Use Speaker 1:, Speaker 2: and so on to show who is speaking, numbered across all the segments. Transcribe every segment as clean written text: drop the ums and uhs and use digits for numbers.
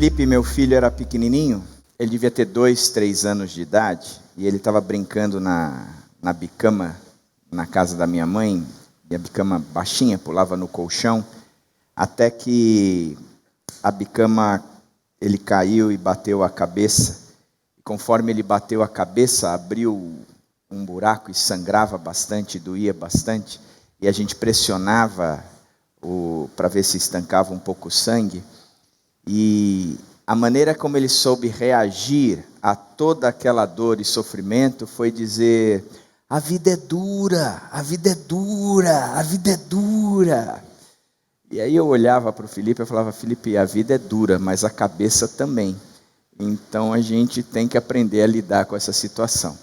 Speaker 1: Felipe, meu filho, era pequenininho, ele devia ter 2, 3 anos de idade, e ele estava brincando na bicama, na casa da minha mãe, e a bicama baixinha, pulava no colchão, até que a bicama, ele caiu e bateu a cabeça, e conforme ele bateu a cabeça, abriu um buraco e sangrava bastante, doía bastante, e a gente pressionava para ver se estancava um pouco o sangue. E a maneira como ele soube reagir a toda aquela dor e sofrimento foi dizer: a vida é dura, a vida é dura, a vida é dura. E aí eu olhava para o Felipe e falava: Felipe, a vida é dura, mas a cabeça também. Então a gente tem que aprender a lidar com essa situação.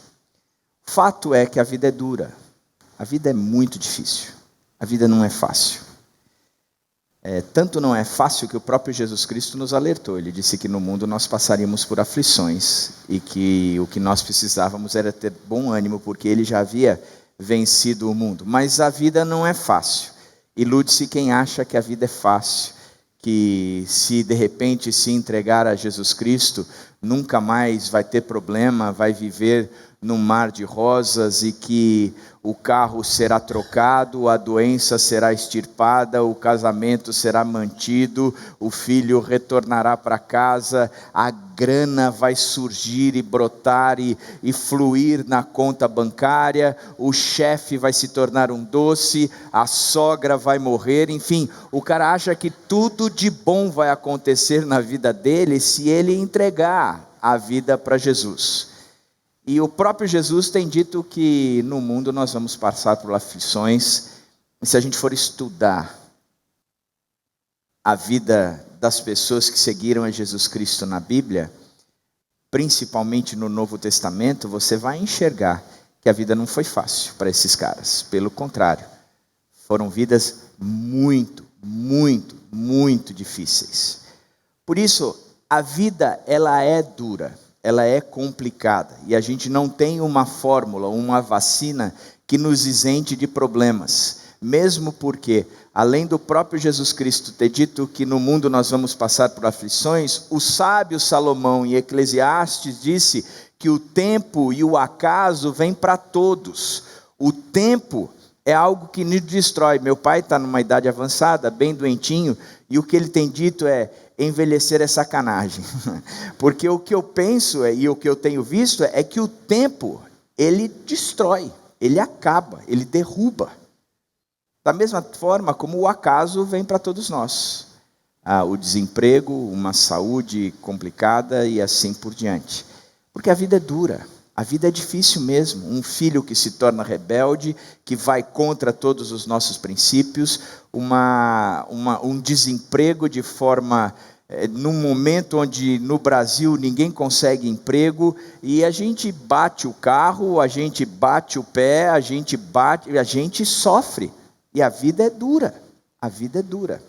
Speaker 1: O fato é que a vida é dura, a vida é muito difícil, a vida não é fácil. Tanto não é fácil que o próprio Jesus Cristo nos alertou. Ele disse que no mundo nós passaríamos por aflições e que o que nós precisávamos era ter bom ânimo, porque ele já havia vencido o mundo. Mas a vida não é fácil. Ilude-se quem acha que a vida é fácil, que se de repente se entregar a Jesus Cristo, nunca mais vai ter problema, vai viver num mar de rosas e que o carro será trocado, a doença será extirpada, o casamento será mantido, o filho retornará para casa, a grana vai surgir e brotar e fluir na conta bancária, o chefe vai se tornar um doce, a sogra vai morrer, enfim, o cara acha que tudo de bom vai acontecer na vida dele se ele entregar a vida para Jesus. E o próprio Jesus tem dito que no mundo nós vamos passar por aflições. E se a gente for estudar a vida das pessoas que seguiram a Jesus Cristo na Bíblia, principalmente no Novo Testamento, você vai enxergar que a vida não foi fácil para esses caras. Pelo contrário, foram vidas muito, muito, muito difíceis. Por isso, a vida ela é dura. Ela é complicada e a gente não tem uma fórmula, uma vacina que nos isente de problemas, mesmo porque, além do próprio Jesus Cristo ter dito que no mundo nós vamos passar por aflições, o sábio Salomão em Eclesiastes disse que o tempo e o acaso vêm para todos. O tempo é algo que nos destrói. Meu pai está numa idade avançada, bem doentinho, e o que ele tem dito é: envelhecer é sacanagem. Porque o que eu penso e o que eu tenho visto é que o tempo, ele destrói, ele acaba, ele derruba. Da mesma forma como o acaso vem para todos nós. O desemprego, uma saúde complicada e assim por diante. Porque a vida é dura. A vida é difícil mesmo, um filho que se torna rebelde, que vai contra todos os nossos princípios, um desemprego de forma num momento onde no Brasil ninguém consegue emprego, e a gente bate o carro, a gente bate o pé, a gente sofre, e a vida é dura, a vida é dura.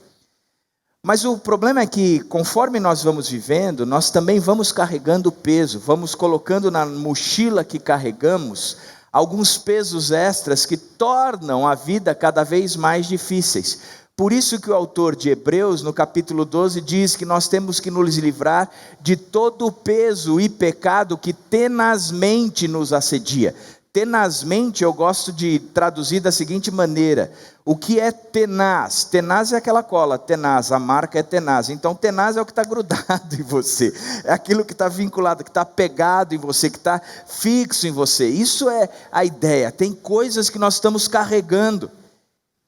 Speaker 1: Mas o problema é que, conforme nós vamos vivendo, nós também vamos carregando peso, vamos colocando na mochila que carregamos alguns pesos extras que tornam a vida cada vez mais difíceis. Por isso que o autor de Hebreus, no capítulo 12, diz que nós temos que nos livrar de todo o peso e pecado que tenazmente nos assedia. Tenazmente eu gosto de traduzir da seguinte maneira: o que é tenaz? Tenaz é aquela cola, tenaz, a marca é tenaz. Então tenaz é o que está grudado em você, é aquilo que está vinculado, que está pegado em você, que está fixo em você. Isso é a ideia. Tem coisas que nós estamos carregando,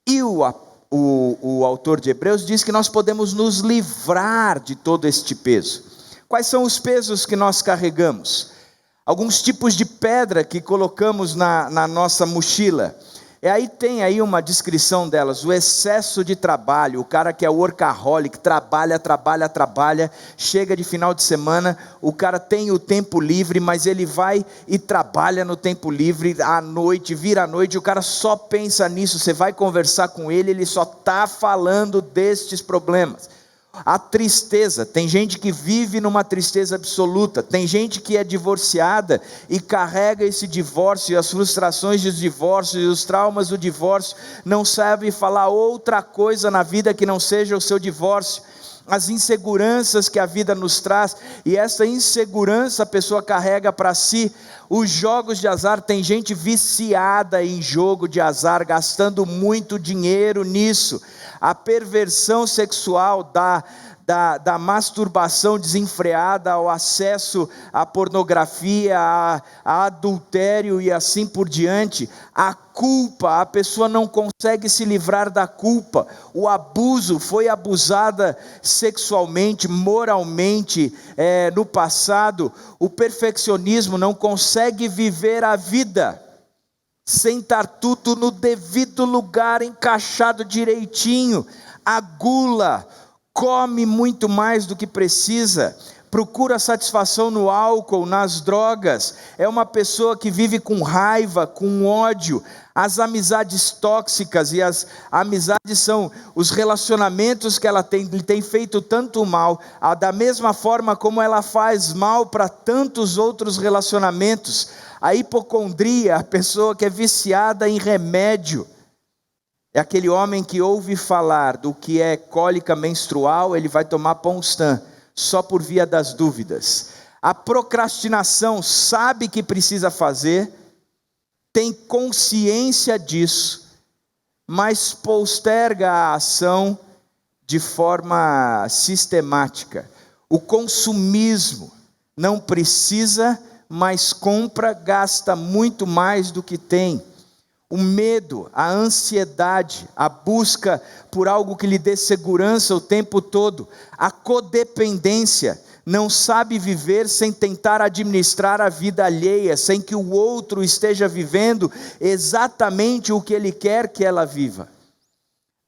Speaker 1: e o autor de Hebreus diz que nós podemos nos livrar de todo este peso. Quais são os pesos que nós carregamos? Alguns tipos de pedra que colocamos na nossa mochila. Aí tem aí uma descrição delas: o excesso de trabalho, o cara que é workaholic, trabalha, chega de final de semana, o cara tem o tempo livre, mas ele vai e trabalha no tempo livre, à noite, vira à noite, o cara só pensa nisso, você vai conversar com ele, ele só está falando destes problemas. A tristeza, tem gente que vive numa tristeza absoluta, tem gente que é divorciada e carrega esse divórcio, as frustrações dos divórcios e os traumas do divórcio, não sabe falar outra coisa na vida que não seja o seu divórcio. As inseguranças que a vida nos traz, e essa insegurança a pessoa carrega para si. Os jogos de azar, tem gente viciada em jogo de azar, gastando muito dinheiro nisso. A perversão sexual da masturbação desenfreada, ao acesso à pornografia, a adultério e assim por diante. A culpa, a pessoa não consegue se livrar da culpa. O abuso, foi abusada sexualmente, moralmente no passado. O perfeccionismo, não consegue viver a vida sem estar tudo no devido lugar, encaixado direitinho. A gula, come muito mais do que precisa, procura satisfação no álcool, nas drogas, é uma pessoa que vive com raiva, com ódio. As amizades tóxicas, e as amizades são os relacionamentos que ela tem feito tanto mal, da mesma forma como ela faz mal para tantos outros relacionamentos. A hipocondria, a pessoa que é viciada em remédio, é aquele homem que ouve falar do que é cólica menstrual, ele vai tomar Ponstan, só por via das dúvidas. A procrastinação, sabe que precisa fazer, tem consciência disso, mas posterga a ação de forma sistemática. O consumismo, não precisa, mas compra, gasta muito mais do que tem. O medo, a ansiedade, a busca por algo que lhe dê segurança o tempo todo. A codependência, não sabe viver sem tentar administrar a vida alheia, sem que o outro esteja vivendo exatamente o que ele quer que ela viva.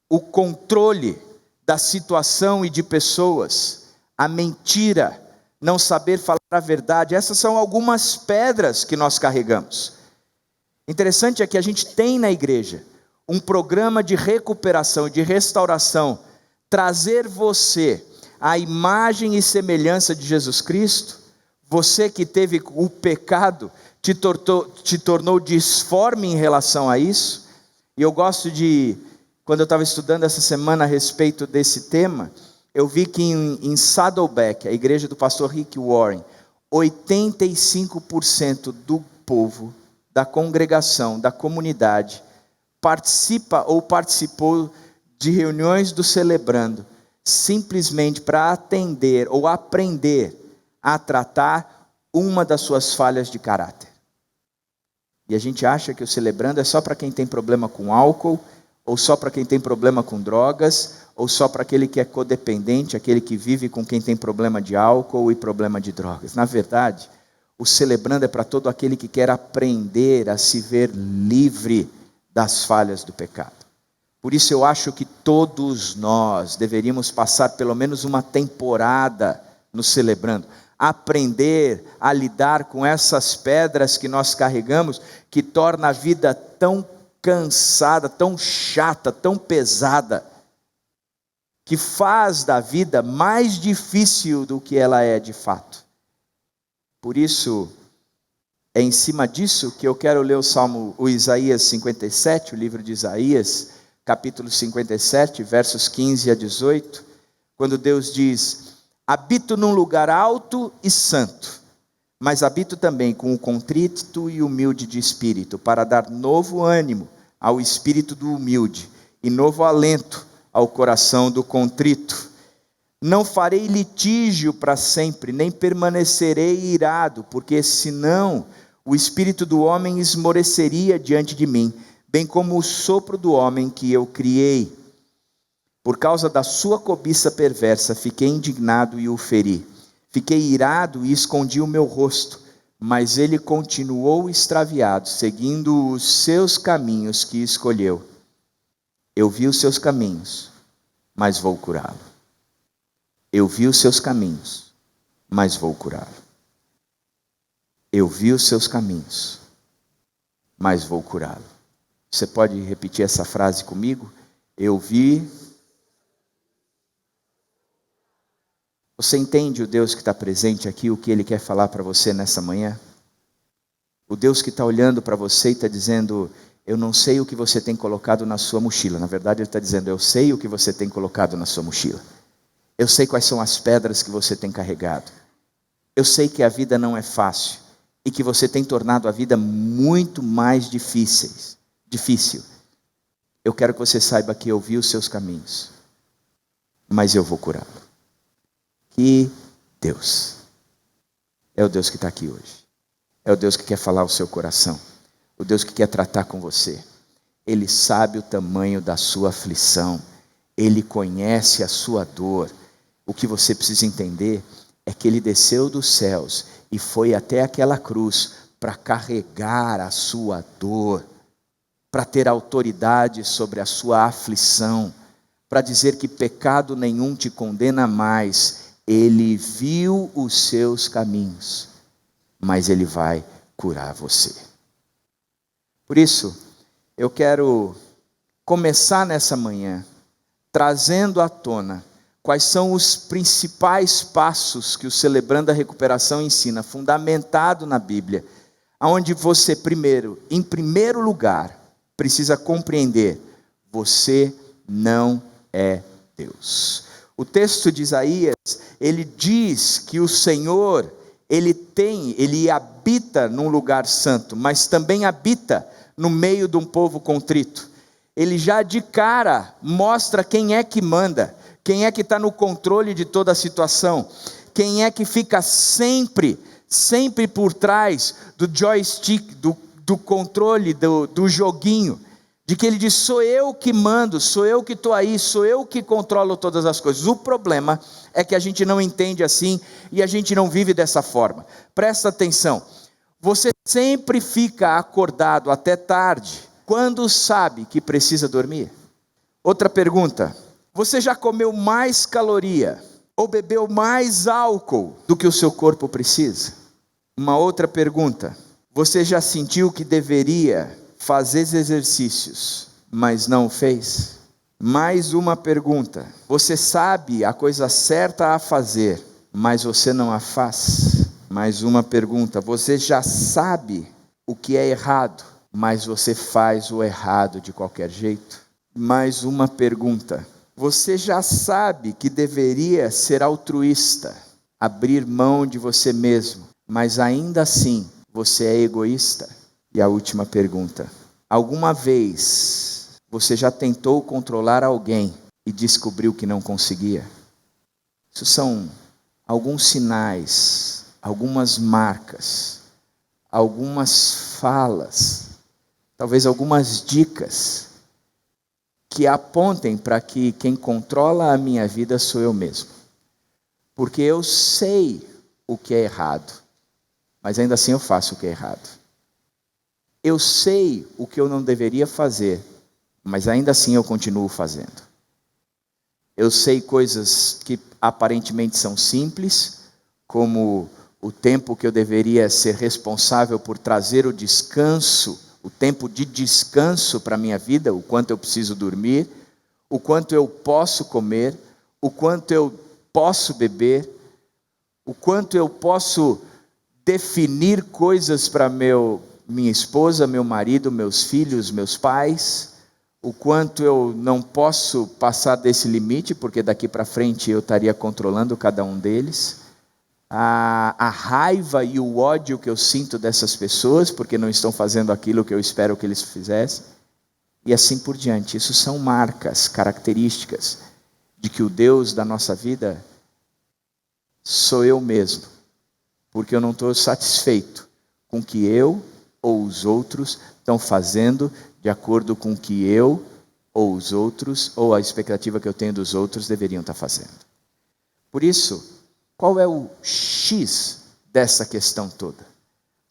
Speaker 1: O controle da situação e de pessoas. A mentira, não saber falar a verdade. Essas são algumas pedras que nós carregamos. Interessante é que a gente tem na igreja um programa de recuperação, de restauração, trazer você à imagem e semelhança de Jesus Cristo. Você que teve o pecado, te tornou disforme em relação a isso. E eu gosto de, quando eu estava estudando essa semana a respeito desse tema, eu vi que em Saddleback, a igreja do pastor Rick Warren, 85% do povo, da congregação, da comunidade, participa ou participou de reuniões do Celebrando, simplesmente para atender ou aprender a tratar uma das suas falhas de caráter. E a gente acha que o Celebrando é só para quem tem problema com álcool, ou só para quem tem problema com drogas, ou só para aquele que é codependente, aquele que vive com quem tem problema de álcool e problema de drogas. Na verdade, o Celebrando é para todo aquele que quer aprender a se ver livre das falhas do pecado. Por isso eu acho que todos nós deveríamos passar pelo menos uma temporada nos celebrando, aprender a lidar com essas pedras que nós carregamos, que torna a vida tão cansada, tão chata, tão pesada, que faz da vida mais difícil do que ela é de fato. Por isso, é em cima disso que eu quero ler o Isaías 57, o livro de Isaías, capítulo 57, versos 15 a 18, quando Deus diz: habito num lugar alto e santo, mas habito também com o contrito e humilde de espírito, para dar novo ânimo ao espírito do humilde, e novo alento ao coração do contrito. Não farei litígio para sempre, nem permanecerei irado, porque senão o espírito do homem esmoreceria diante de mim, bem como o sopro do homem que eu criei. Por causa da sua cobiça perversa, fiquei indignado e o feri. Fiquei irado e escondi o meu rosto, mas ele continuou extraviado, seguindo os seus caminhos que escolheu. Eu vi os seus caminhos, mas vou curá-lo. Eu vi os seus caminhos, mas vou curá-lo. Eu vi os seus caminhos, mas vou curá-lo. Você pode repetir essa frase comigo? Eu vi. Você entende o Deus que está presente aqui, o que Ele quer falar para você nessa manhã? O Deus que está olhando para você e está dizendo: eu não sei o que você tem colocado na sua mochila. Na verdade Ele está dizendo: eu sei o que você tem colocado na sua mochila. Eu sei quais são as pedras que você tem carregado. Eu sei que a vida não é fácil e que você tem tornado a vida muito mais difícil. Eu quero que você saiba que eu vi os seus caminhos, mas eu vou curá-lo. Que Deus é o Deus que está aqui hoje. É o Deus que quer falar ao seu coração. O Deus que quer tratar com você. Ele sabe o tamanho da sua aflição. Ele conhece a sua dor. O que você precisa entender é que Ele desceu dos céus e foi até aquela cruz para carregar a sua dor, para ter autoridade sobre a sua aflição, para dizer que pecado nenhum te condena mais. Ele viu os seus caminhos, mas Ele vai curar você. Por isso, eu quero começar nessa manhã trazendo à tona quais são os principais passos que o Celebrando a Recuperação ensina, fundamentado na Bíblia, onde você em primeiro lugar, precisa compreender: você não é Deus. O texto de Isaías, ele diz que o Senhor, ele habita num lugar santo, mas também habita no meio de um povo contrito. Ele já de cara mostra quem é que manda, quem é que está no controle de toda a situação, quem é que fica sempre por trás do joystick, do controle, do joguinho, de que ele diz: sou eu que mando, sou eu que estou aí, sou eu que controlo todas as coisas. O problema é que a gente não entende assim e a gente não vive dessa forma. Presta atenção, você sempre fica acordado até tarde quando sabe que precisa dormir? Outra pergunta: você já comeu mais caloria ou bebeu mais álcool do que o seu corpo precisa? Uma outra pergunta: você já sentiu que deveria fazer exercícios, mas não fez? Mais uma pergunta: você sabe a coisa certa a fazer, mas você não a faz? Mais uma pergunta: você já sabe o que é errado, mas você faz o errado de qualquer jeito? Mais uma pergunta: você já sabe que deveria ser altruísta, abrir mão de você mesmo, mas ainda assim você é egoísta? E a última pergunta: alguma vez você já tentou controlar alguém e descobriu que não conseguia? Isso são alguns sinais, algumas marcas, algumas falas, talvez algumas dicas que apontem para que quem controla a minha vida sou eu mesmo. Porque eu sei o que é errado, mas ainda assim eu faço o que é errado. Eu sei o que eu não deveria fazer, mas ainda assim eu continuo fazendo. Eu sei coisas que aparentemente são simples, como o tempo que eu deveria ser responsável por trazer o descanso, o tempo de descanso para a minha vida, o quanto eu preciso dormir, o quanto eu posso comer, o quanto eu posso beber, o quanto eu posso definir coisas para minha esposa, meu marido, meus filhos, meus pais, o quanto eu não posso passar desse limite, porque daqui para frente eu estaria controlando cada um deles. A raiva e o ódio que eu sinto dessas pessoas, porque não estão fazendo aquilo que eu espero que eles fizessem, e assim por diante. Isso são marcas, características, de que o Deus da nossa vida sou eu mesmo, porque eu não estou satisfeito com o que eu ou os outros estão fazendo, de acordo com o que eu ou os outros, ou a expectativa que eu tenho dos outros, deveriam estar fazendo. Por isso, qual é o X dessa questão toda?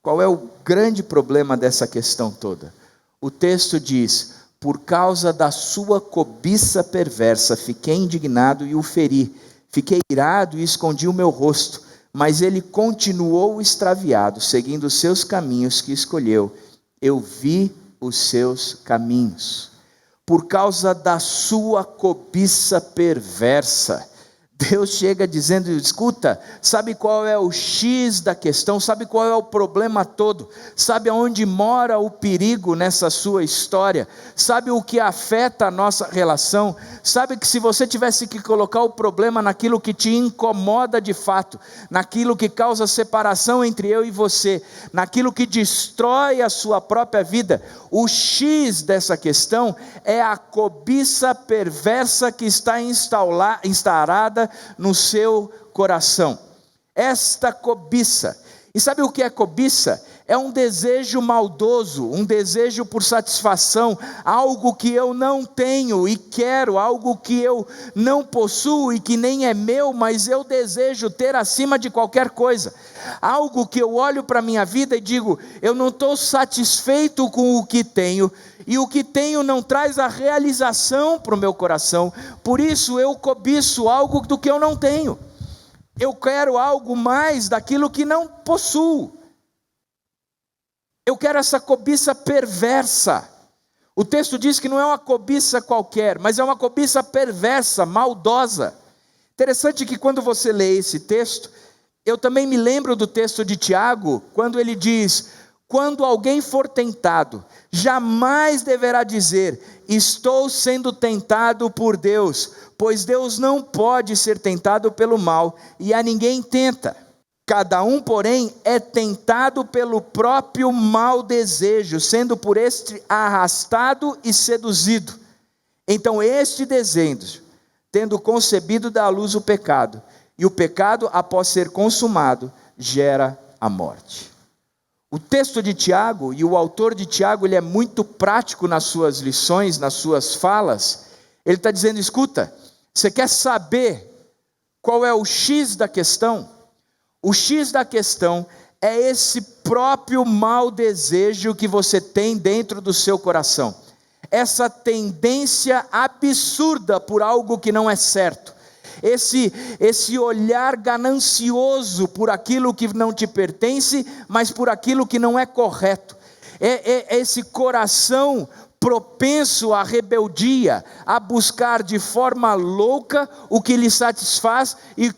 Speaker 1: Qual é o grande problema dessa questão toda? O texto diz: por causa da sua cobiça perversa, fiquei indignado e o feri. Fiquei irado e escondi o meu rosto. Mas ele continuou extraviado, seguindo os seus caminhos que escolheu. Eu vi os seus caminhos. Por causa da sua cobiça perversa, Deus chega dizendo: escuta, sabe qual é o X da questão? Sabe qual é o problema todo? Sabe aonde mora o perigo nessa sua história? Sabe o que afeta a nossa relação? Sabe que se você tivesse que colocar o problema naquilo que te incomoda de fato, naquilo que causa separação entre eu e você, naquilo que destrói a sua própria vida, o X dessa questão é a cobiça perversa que está instaurada no seu coração. Esta cobiça, e sabe o que é cobiça? É um desejo maldoso, um desejo por satisfação, algo que eu não tenho e quero, algo que eu não possuo e que nem é meu, mas eu desejo ter acima de qualquer coisa. Algo que eu olho para a minha vida e digo: eu não estou satisfeito com o que tenho, e o que tenho não traz a realização para o meu coração, por isso eu cobiço algo do que eu não tenho. Eu quero algo mais daquilo que não possuo. Eu quero essa cobiça perversa. O texto diz que não é uma cobiça qualquer, mas é uma cobiça perversa, maldosa. Interessante que quando você lê esse texto, eu também me lembro do texto de Tiago, quando ele diz: quando alguém for tentado, jamais deverá dizer: estou sendo tentado por Deus, pois Deus não pode ser tentado pelo mal, e a ninguém tenta. Cada um, porém, é tentado pelo próprio mau desejo, sendo por este arrastado e seduzido. Então este desejo, tendo concebido, dá à luz o pecado, e o pecado, após ser consumado, gera a morte. O texto de Tiago, e o autor de Tiago, ele é muito prático nas suas lições, nas suas falas. Ele está dizendo: escuta, você quer saber qual é o X da questão? O X da questão é esse próprio mau desejo que você tem dentro do seu coração. Essa tendência absurda por algo que não é certo. Esse olhar ganancioso por aquilo que não te pertence, mas por aquilo que não é correto. É esse coração propenso à rebeldia, a buscar de forma louca o que lhe satisfaz e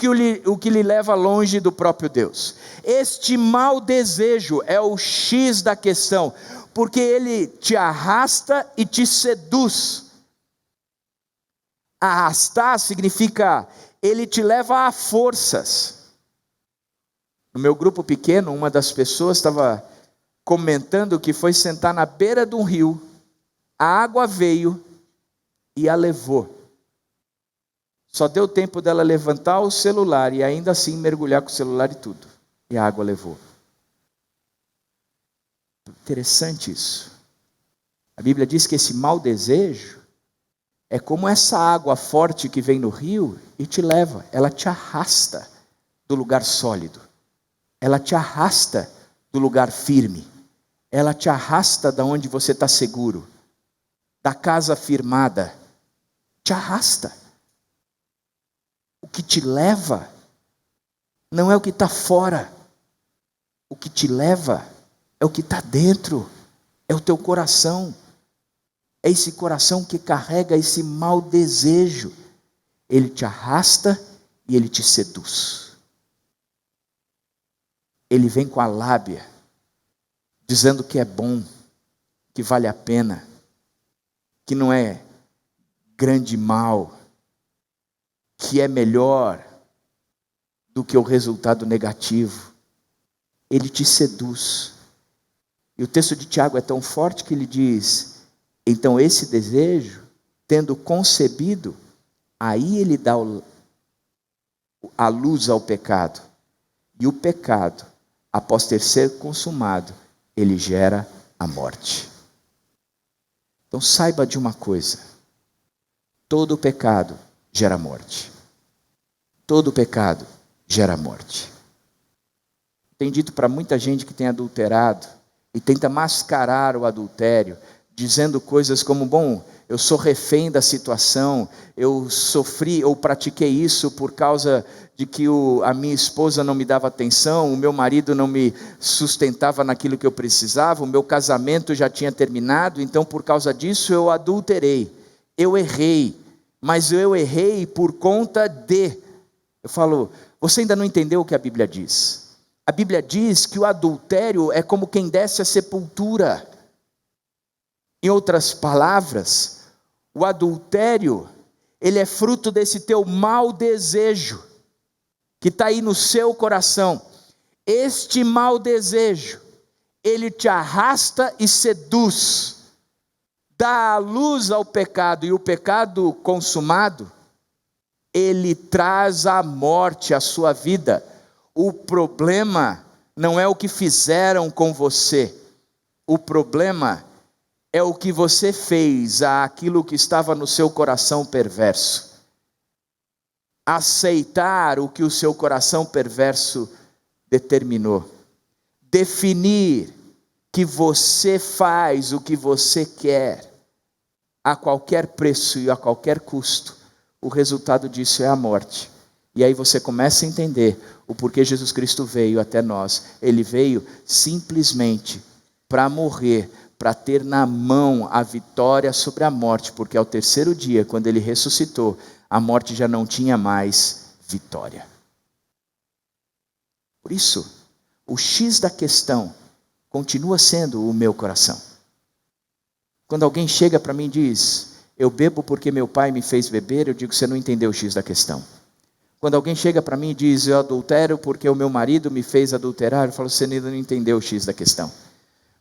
Speaker 1: o que lhe leva longe do próprio Deus. Este mau desejo é o X da questão, porque ele te arrasta e te seduz. Arrastar significa, ele te leva a forças. No meu grupo pequeno, uma das pessoas estava comentando que foi sentar na beira de um rio, a água veio e a levou. Só deu tempo dela levantar o celular e ainda assim mergulhar com o celular e tudo. E a água levou. Interessante isso. A Bíblia diz que esse mau desejo é como essa água forte que vem no rio e te leva. Ela te arrasta do lugar sólido. Ela te arrasta do lugar firme. Ela te arrasta da onde você está seguro. da casa firmada te arrasta. O que te leva não é o que está fora. O que te leva é o que está dentro. É o teu coração. É esse coração que carrega esse mau desejo. Ele te arrasta e ele te seduz. Ele vem com a lábia, dizendo que é bom, que vale a pena, que não é grande mal, que é melhor do que o resultado negativo. Ele te seduz. E o texto de Tiago é tão forte que ele diz: então esse desejo, tendo concebido, aí ele dá a luz ao pecado. E o pecado, após ter sido consumado, ele gera a morte. Então saiba de uma coisa: todo pecado gera morte. Todo pecado gera morte. Tem dito para muita gente que tem adulterado e tenta mascarar o adultério, dizendo coisas como: bom, eu sou refém da situação, eu sofri ou pratiquei isso por causa de que a minha esposa não me dava atenção, o meu marido não me sustentava naquilo que eu precisava, o meu casamento já tinha terminado, então por causa disso eu adulterei, eu errei, mas eu errei por conta de... Eu falo, você ainda não entendeu o que a Bíblia diz. A Bíblia diz que o adultério é como quem desce à sepultura. Em outras palavras, o adultério, ele é fruto desse teu mau desejo, que está aí no seu coração. Este mau desejo, ele te arrasta e seduz, dá a luz ao pecado, e o pecado consumado, ele traz a morte à sua vida. O problema não é o que fizeram com você, o problema é o que você fez àquilo que estava no seu coração perverso. Aceitar o que o seu coração perverso determinou. Definir que você faz o que você quer, a qualquer preço e a qualquer custo. O resultado disso é a morte. E aí você começa a entender o porquê Jesus Cristo veio até nós. Ele veio simplesmente para morrer, para ter na mão a vitória sobre a morte, porque ao terceiro dia, quando ele ressuscitou, a morte já não tinha mais vitória. Por isso, o X da questão continua sendo o meu coração. Quando alguém chega para mim e diz: eu bebo porque meu pai me fez beber, eu digo: você não entendeu o X da questão. Quando alguém chega para mim e diz: eu adultero porque o meu marido me fez adulterar, eu falo: você ainda não entendeu o X da questão.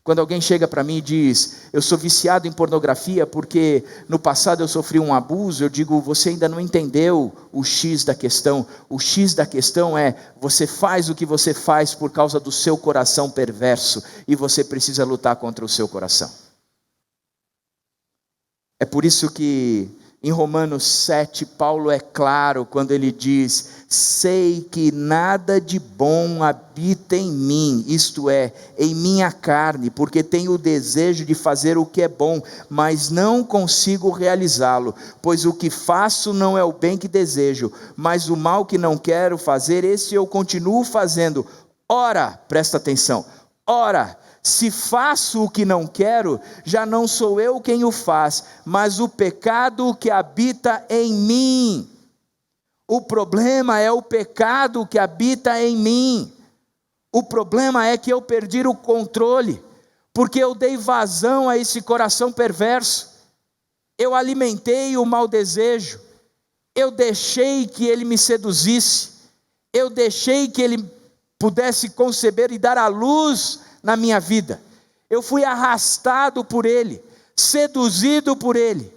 Speaker 1: Quando alguém chega para mim e diz: eu sou viciado em pornografia porque no passado eu sofri um abuso, eu digo: você ainda não entendeu o X da questão. O X da questão é: você faz o que você faz por causa do seu coração perverso, e você precisa lutar contra o seu coração. É por isso que em Romanos 7, Paulo é claro quando ele diz: sei que nada de bom habita em mim, isto é, em minha carne, porque tenho o desejo de fazer o que é bom, mas não consigo realizá-lo, pois o que faço não é o bem que desejo, mas o mal que não quero fazer, esse eu continuo fazendo. Ora, presta atenção, ora, se faço o que não quero, já não sou eu quem o faz, mas o pecado que habita em mim. O problema é o pecado que habita em mim. O problema é que eu perdi o controle, porque eu dei vazão a esse coração perverso. Eu alimentei o mau desejo. Eu deixei que ele me seduzisse. Eu deixei que ele pudesse conceber e dar à luz na minha vida. Eu fui arrastado por ele, seduzido por ele.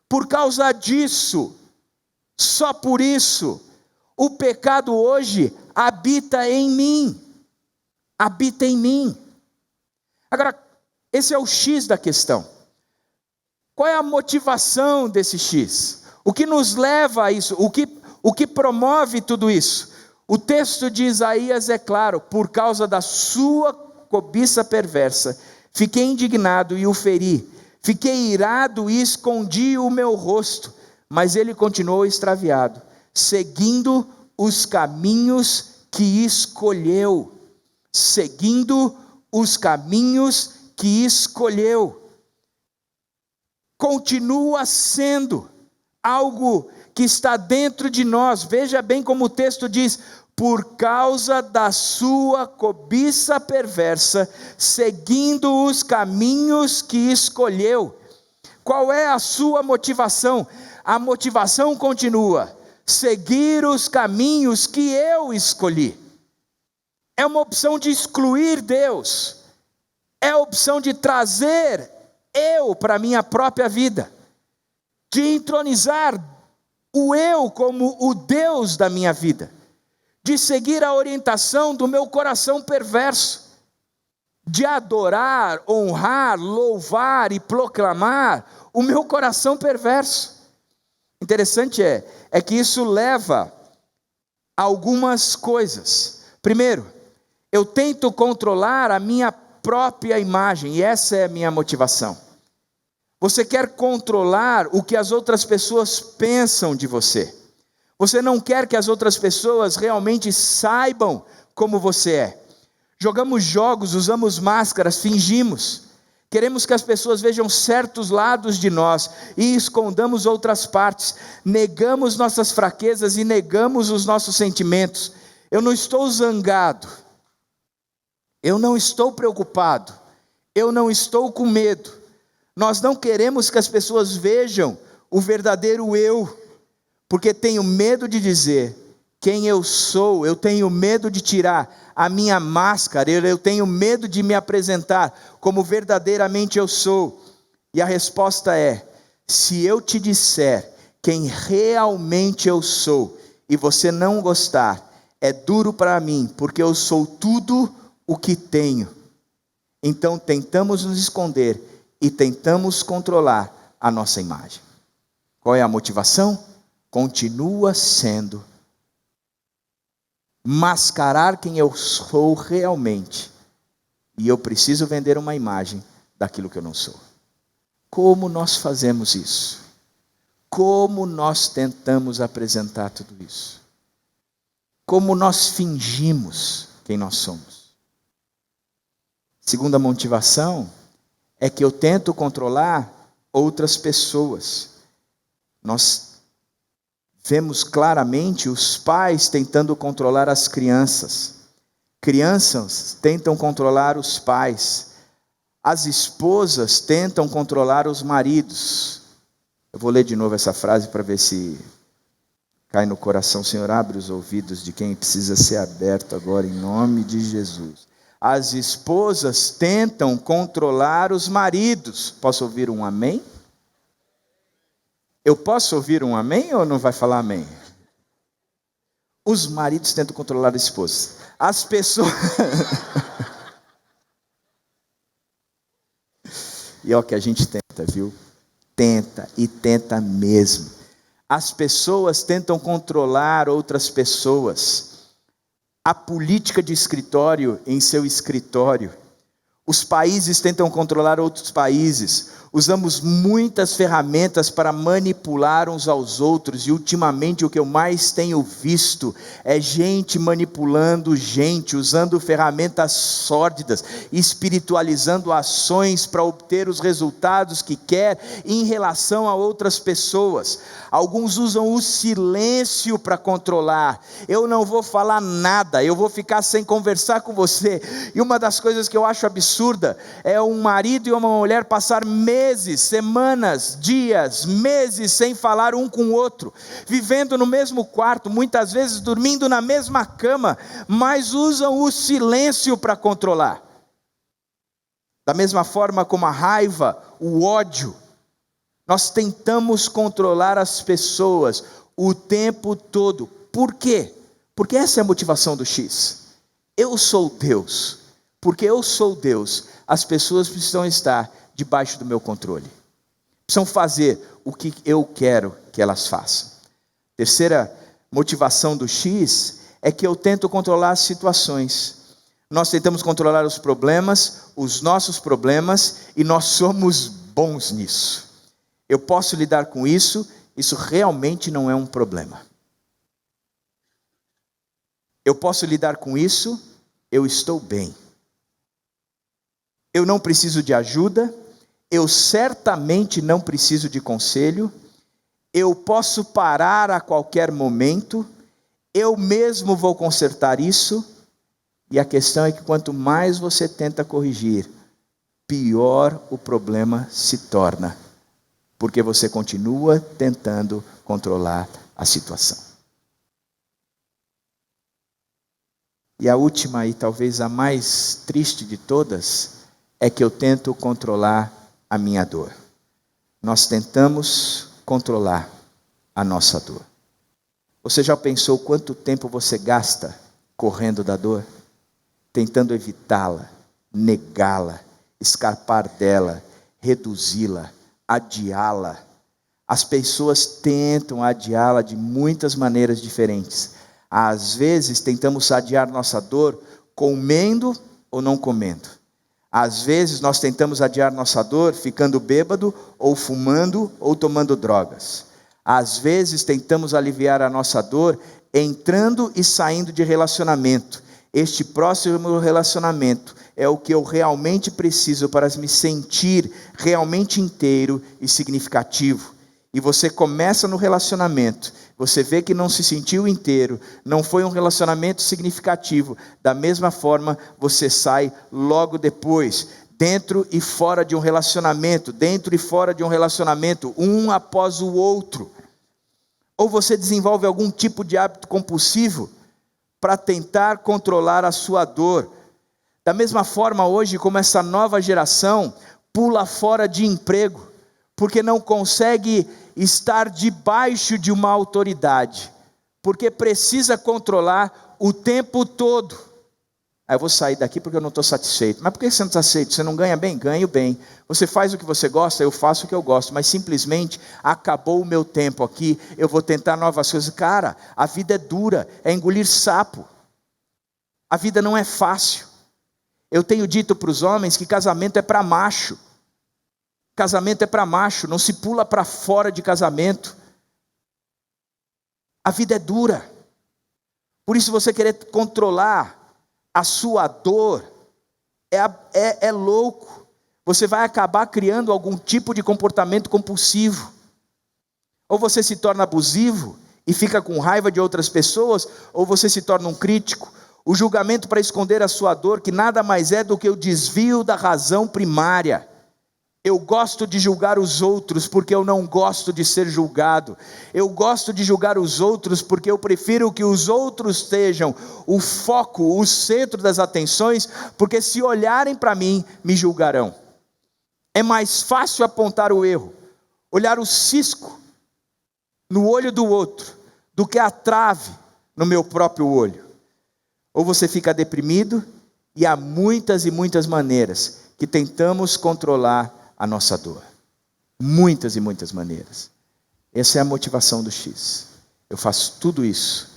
Speaker 1: Por causa disso, só por isso, o pecado hoje habita em mim. Habita em mim. Agora, esse é o X da questão. Qual é a motivação desse X? O que nos leva a isso? O que promove tudo isso? O texto de Isaías é claro: por causa da sua cobiça perversa, fiquei indignado e o feri. Fiquei irado e escondi o meu rosto, mas ele continuou extraviado, seguindo os caminhos que escolheu. Seguindo os caminhos que escolheu. Continua sendo algo que está dentro de nós. Veja bem como o texto diz: por causa da sua cobiça perversa, seguindo os caminhos que escolheu. Qual é a sua motivação? A motivação continua: seguir os caminhos que eu escolhi. É uma opção de excluir Deus. É a opção de trazer eu para a minha própria vida. De entronizar o eu como o Deus da minha vida. De seguir a orientação do meu coração perverso. De adorar, honrar, louvar e proclamar o meu coração perverso. Interessante é que isso leva a algumas coisas. Primeiro, eu tento controlar a minha própria imagem, e essa é a minha motivação. Você quer controlar o que as outras pessoas pensam de você. Você não quer que as outras pessoas realmente saibam como você é. Jogamos jogos, usamos máscaras, fingimos. Queremos que as pessoas vejam certos lados de nós e escondamos outras partes. Negamos nossas fraquezas e negamos os nossos sentimentos. Eu não estou zangado. Eu não estou preocupado. Eu não estou com medo. Nós não queremos que as pessoas vejam o verdadeiro eu, porque tenho medo de dizer quem eu sou. Eu tenho medo de tirar a minha máscara. Eu tenho medo de me apresentar como verdadeiramente eu sou. E a resposta é: se eu te disser quem realmente eu sou e você não gostar, é duro para mim, porque eu sou tudo o que tenho. Então tentamos nos esconder e tentamos controlar a nossa imagem. Qual é a motivação? Continua sendo mascarar quem eu sou realmente. E eu preciso vender uma imagem daquilo que eu não sou. Como nós fazemos isso? Como nós tentamos apresentar tudo isso? Como nós fingimos quem nós somos? Segunda motivação é que eu tento controlar outras pessoas. Nós vemos claramente os pais tentando controlar as crianças. Crianças tentam controlar os pais. As esposas tentam controlar os maridos. Eu vou ler de novo essa frase para ver se cai no coração. Senhor, abre os ouvidos de quem precisa ser aberto agora, em nome de Jesus. As esposas tentam controlar os maridos. Posso ouvir um amém? Eu posso ouvir um amém ou não vai falar amém? Os maridos tentam controlar a esposa. As pessoas... E é o que a gente tenta, viu? Tenta e tenta mesmo. As pessoas tentam controlar outras pessoas. A política de escritório em seu escritório. Os países tentam controlar outros países. Usamos muitas ferramentas para manipular uns aos outros. E ultimamente o que eu mais tenho visto é gente manipulando gente, usando ferramentas sórdidas, espiritualizando ações para obter os resultados que quer em relação a outras pessoas. Alguns usam o silêncio para controlar. Eu não vou falar nada, eu vou ficar sem conversar com você. E uma das coisas que eu acho absurda é um marido e uma mulher passar meses, semanas, dias, meses sem falar um com o outro, vivendo no mesmo quarto, muitas vezes dormindo na mesma cama, mas usam o silêncio para controlar. Da mesma forma como a raiva, o ódio, nós tentamos controlar as pessoas o tempo todo. Por quê? Porque essa é a motivação do X. Eu sou Deus. Porque eu sou Deus, as pessoas precisam estar debaixo do meu controle. Precisam fazer o que eu quero que elas façam. Terceira motivação do X é que eu tento controlar as situações. Nós tentamos controlar os problemas, os nossos problemas, e nós somos bons nisso. Eu posso lidar com isso, isso realmente não é um problema. Eu posso lidar com isso, eu estou bem. Eu não preciso de ajuda, eu certamente não preciso de conselho, eu posso parar a qualquer momento, eu mesmo vou consertar isso, e a questão é que quanto mais você tenta corrigir, pior o problema se torna, porque você continua tentando controlar a situação. E a última e talvez a mais triste de todas, é que eu tento controlar a minha dor. Nós tentamos controlar a nossa dor. Você já pensou quanto tempo você gasta correndo da dor? Tentando evitá-la, negá-la, escapar dela, reduzi-la, adiá-la. As pessoas tentam adiá-la de muitas maneiras diferentes. Às vezes tentamos adiar nossa dor comendo ou não comendo. Às vezes nós tentamos adiar nossa dor ficando bêbado, ou fumando, ou tomando drogas. Às vezes tentamos aliviar a nossa dor entrando e saindo de relacionamento. Este próximo relacionamento é o que eu realmente preciso para me sentir realmente inteiro e significativo. E você começa no relacionamento, você vê que não se sentiu inteiro, não foi um relacionamento significativo. Da mesma forma, você sai logo depois, dentro e fora de um relacionamento, dentro e fora de um relacionamento, um após o outro. Ou você desenvolve algum tipo de hábito compulsivo para tentar controlar a sua dor. Da mesma forma hoje, como essa nova geração pula fora de emprego, porque não consegue estar debaixo de uma autoridade, porque precisa controlar o tempo todo. Eu vou sair daqui porque eu não estou satisfeito. Mas por que você não está satisfeito? Você não ganha bem? Ganho bem. Você faz o que você gosta? Eu faço o que eu gosto. Mas simplesmente acabou o meu tempo aqui, eu vou tentar novas coisas. Cara, a vida é dura, é engolir sapo. A vida não é fácil. Eu tenho dito para os homens que casamento é para macho. Casamento é para macho, não se pula para fora de casamento. A vida é dura. Por isso você querer controlar a sua dor é louco. Você vai acabar criando algum tipo de comportamento compulsivo. Ou você se torna abusivo e fica com raiva de outras pessoas, ou você se torna um crítico. O julgamento para esconder a sua dor, que nada mais é do que o desvio da razão primária. Eu gosto de julgar os outros porque eu não gosto de ser julgado. Eu gosto de julgar os outros porque eu prefiro que os outros sejam o foco, o centro das atenções, porque se olharem para mim, me julgarão. É mais fácil apontar o erro, olhar o cisco no olho do outro, do que a trave no meu próprio olho. Ou você fica deprimido, e há muitas e muitas maneiras que tentamos controlar a nossa dor. Muitas e muitas maneiras. Essa é a motivação do X. Eu faço tudo isso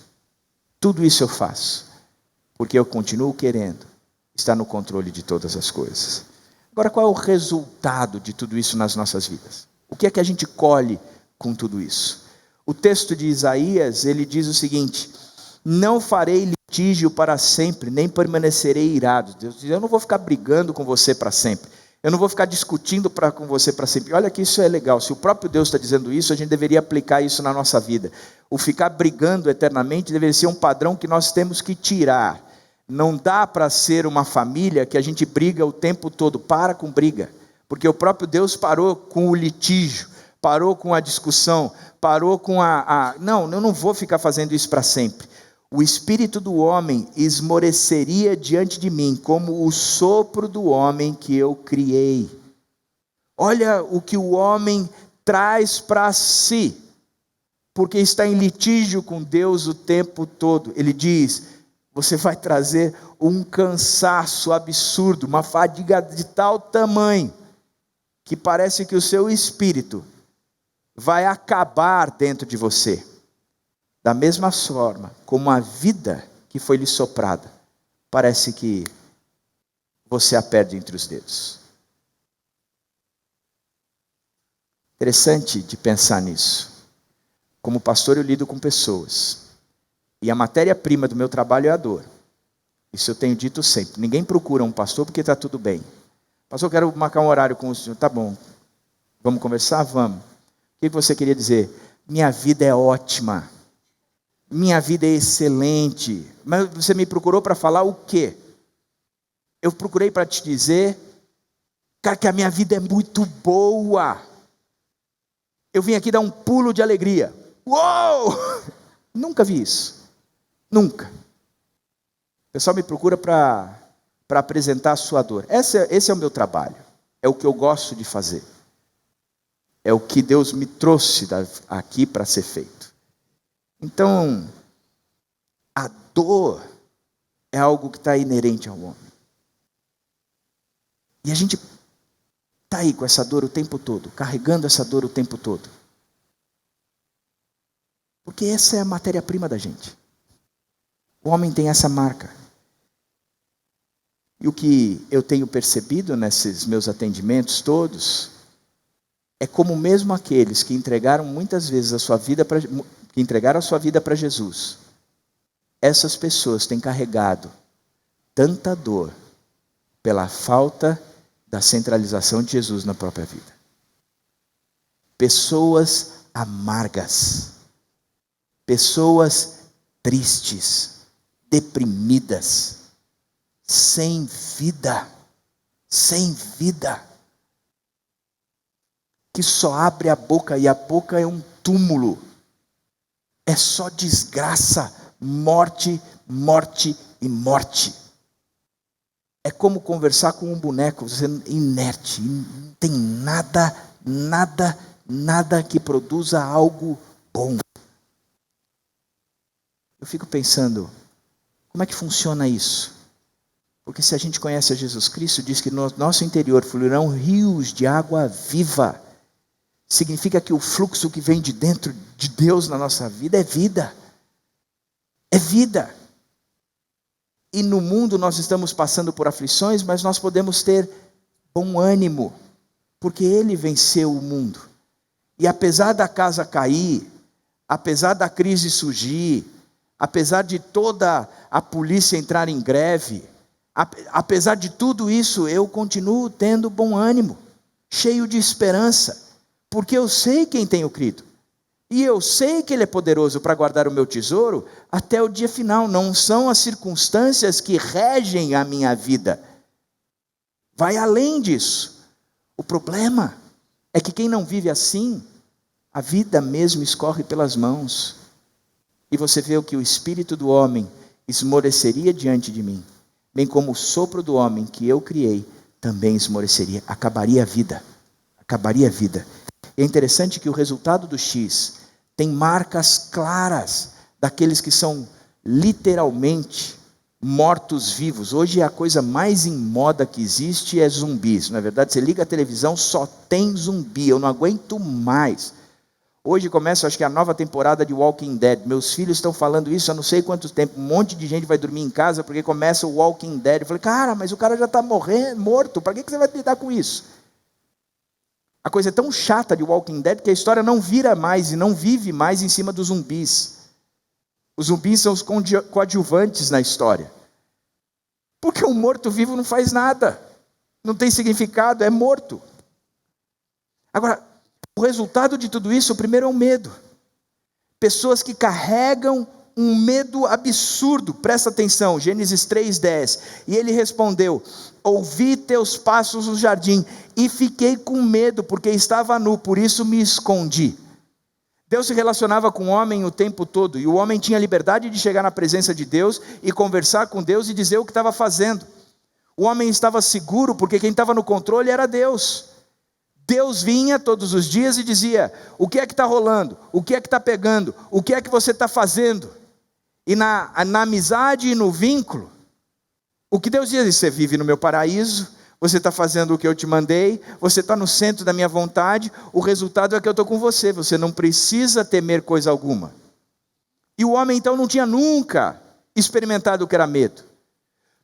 Speaker 1: eu faço, porque eu continuo querendo estar no controle de todas as coisas. Agora, qual é o resultado de tudo isso nas nossas vidas? O que é que a gente colhe com tudo isso? O texto de Isaías, ele diz o seguinte: não farei litígio para sempre, nem permanecerei irado. Deus diz, eu não vou ficar brigando com você para sempre. Eu não vou ficar discutindo com você para sempre. Olha que isso é legal. Se o próprio Deus está dizendo isso, a gente deveria aplicar isso na nossa vida. O ficar brigando eternamente deveria ser um padrão que nós temos que tirar. Não dá para ser uma família que a gente briga o tempo todo. Para com briga. Porque o próprio Deus parou com o litígio, parou com a discussão, parou com Não, eu não vou ficar fazendo isso para sempre. O espírito do homem esmoreceria diante de mim, como o sopro do homem que eu criei. Olha o que o homem traz para si, porque está em litígio com Deus o tempo todo. Ele diz, você vai trazer um cansaço absurdo, uma fadiga de tal tamanho, que parece que o seu espírito vai acabar dentro de você. Da mesma forma como a vida que foi lhe soprada, parece que você a perde entre os dedos. Interessante de pensar nisso. Como pastor eu lido com pessoas. E a matéria-prima do meu trabalho é a dor. Isso eu tenho dito sempre. Ninguém procura um pastor porque está tudo bem. Pastor, eu quero marcar um horário com o senhor. Tá bom. Vamos conversar? Vamos. O que você queria dizer? Minha vida é ótima. Minha vida é excelente. Mas você me procurou para falar o quê? Eu procurei para te dizer, cara, que a minha vida é muito boa. Eu vim aqui dar um pulo de alegria. Uou! Nunca vi isso. Nunca. O pessoal me procura para apresentar a sua dor. Esse é o meu trabalho. É o que eu gosto de fazer. É o que Deus me trouxe aqui para ser feito. Então, a dor é algo que está inerente ao homem. E a gente está aí com essa dor o tempo todo, carregando essa dor o tempo todo. Porque essa é a matéria-prima da gente. O homem tem essa marca. E o que eu tenho percebido nesses meus atendimentos todos, é como mesmo aqueles que entregaram muitas vezes a sua vida para Jesus, essas pessoas têm carregado tanta dor pela falta da centralização de Jesus na própria vida. Pessoas amargas, pessoas tristes, deprimidas, sem vida, que só abre a boca e a boca é um túmulo, é só desgraça, morte, morte e morte. É como conversar com um boneco, você é inerte, não tem nada que produza algo bom. Eu fico pensando, como é que funciona isso? Porque se a gente conhece a Jesus Cristo, diz que no nosso interior fluirão rios de água viva. Significa que o fluxo que vem de dentro de Deus na nossa vida é vida. É vida. E no mundo nós estamos passando por aflições, mas nós podemos ter bom ânimo, porque Ele venceu o mundo. E apesar da casa cair, apesar da crise surgir, apesar de toda a polícia entrar em greve, apesar de tudo isso, eu continuo tendo bom ânimo, cheio de esperança, porque eu sei quem tenho crido. E eu sei que Ele é poderoso para guardar o meu tesouro até o dia final. Não são as circunstâncias que regem a minha vida. Vai além disso. O problema é que quem não vive assim, a vida mesmo escorre pelas mãos. E você vê o que o espírito do homem esmoreceria diante de mim, bem como o sopro do homem que eu criei também esmoreceria. Acabaria a vida. Acabaria a vida. É interessante que o resultado do X tem marcas claras daqueles que são literalmente mortos-vivos. Hoje a coisa mais em moda que existe é zumbis. Na verdade, você liga a televisão, só tem zumbi. Eu não aguento mais. Hoje começa, acho que a nova temporada de Walking Dead. Meus filhos estão falando isso há não sei quanto tempo. Um monte de gente vai dormir em casa porque começa o Walking Dead. Eu falei, cara, mas o cara já está morto. Para que você vai lidar com isso? A coisa é tão chata de Walking Dead que a história não vira mais e não vive mais em cima dos zumbis. Os zumbis são os coadjuvantes na história. Porque um morto-vivo não faz nada. Não tem significado, é morto. Agora, o resultado de tudo isso, o primeiro é o medo. Pessoas que carregam um medo absurdo. Presta atenção, Gênesis 3:10. E ele respondeu: ouvi teus passos no jardim e fiquei com medo, porque estava nu, por isso me escondi. Deus se relacionava com o homem o tempo todo, e o homem tinha liberdade de chegar na presença de Deus e conversar com Deus e dizer o que estava fazendo. O homem estava seguro, porque quem estava no controle era Deus. Deus vinha todos os dias e dizia: o que é que está rolando? O que é que está pegando? O que é que você está fazendo? E na amizade e no vínculo, o que Deus diz: você vive no meu paraíso, você está fazendo o que eu te mandei, você está no centro da minha vontade, o resultado é que eu estou com você, você não precisa temer coisa alguma. E o homem então não tinha nunca experimentado o que era medo.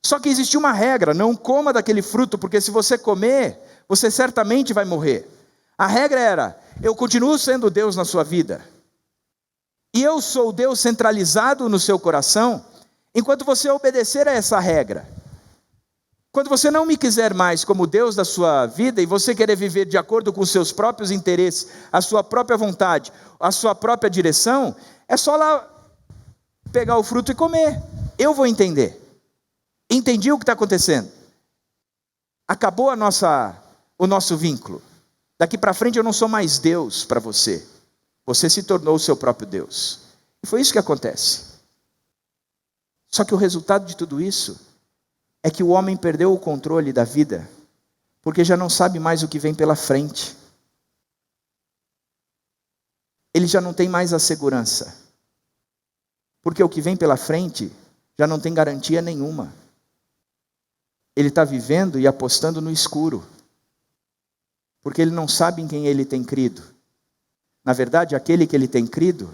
Speaker 1: Só que existia uma regra: não coma daquele fruto, porque se você comer, você certamente vai morrer. A regra era: eu continuo sendo Deus na sua vida. E eu sou Deus centralizado no seu coração, enquanto você obedecer a essa regra. Quando você não me quiser mais como Deus da sua vida, e você querer viver de acordo com os seus próprios interesses, a sua própria vontade, a sua própria direção, é só lá pegar o fruto e comer. Eu vou entender. Entendi o que está acontecendo. Acabou o nosso vínculo. Daqui para frente eu não sou mais Deus para você. Você se tornou o seu próprio Deus. E foi isso que acontece. Só que o resultado de tudo isso é que o homem perdeu o controle da vida, porque já não sabe mais o que vem pela frente. Ele já não tem mais a segurança. Porque o que vem pela frente já não tem garantia nenhuma. Ele está vivendo e apostando no escuro. Porque ele não sabe em quem ele tem crido. Na verdade, aquele que ele tem crido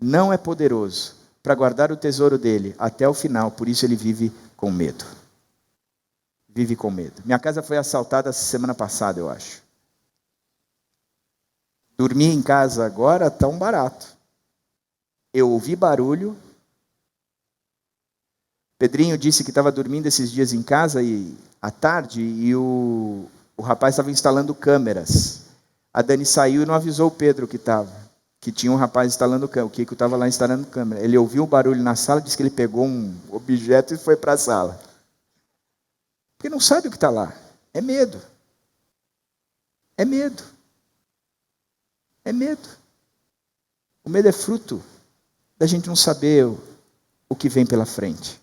Speaker 1: não é poderoso para guardar o tesouro dele até o final, por isso ele vive com medo. Vive com medo. Minha casa foi assaltada semana passada, eu acho. Dormir em casa agora está um barato. Eu ouvi barulho. Pedrinho disse que estava dormindo esses dias em casa à tarde e o rapaz estava instalando câmeras. A Dani saiu e não avisou o Pedro que tinha um rapaz instalando câmera. O Kiko estava lá instalando câmera. Ele ouviu o barulho na sala, disse que ele pegou um objeto e foi para a sala. Porque não sabe o que está lá. É medo. É medo. É medo. O medo é fruto da gente não saber o que vem pela frente.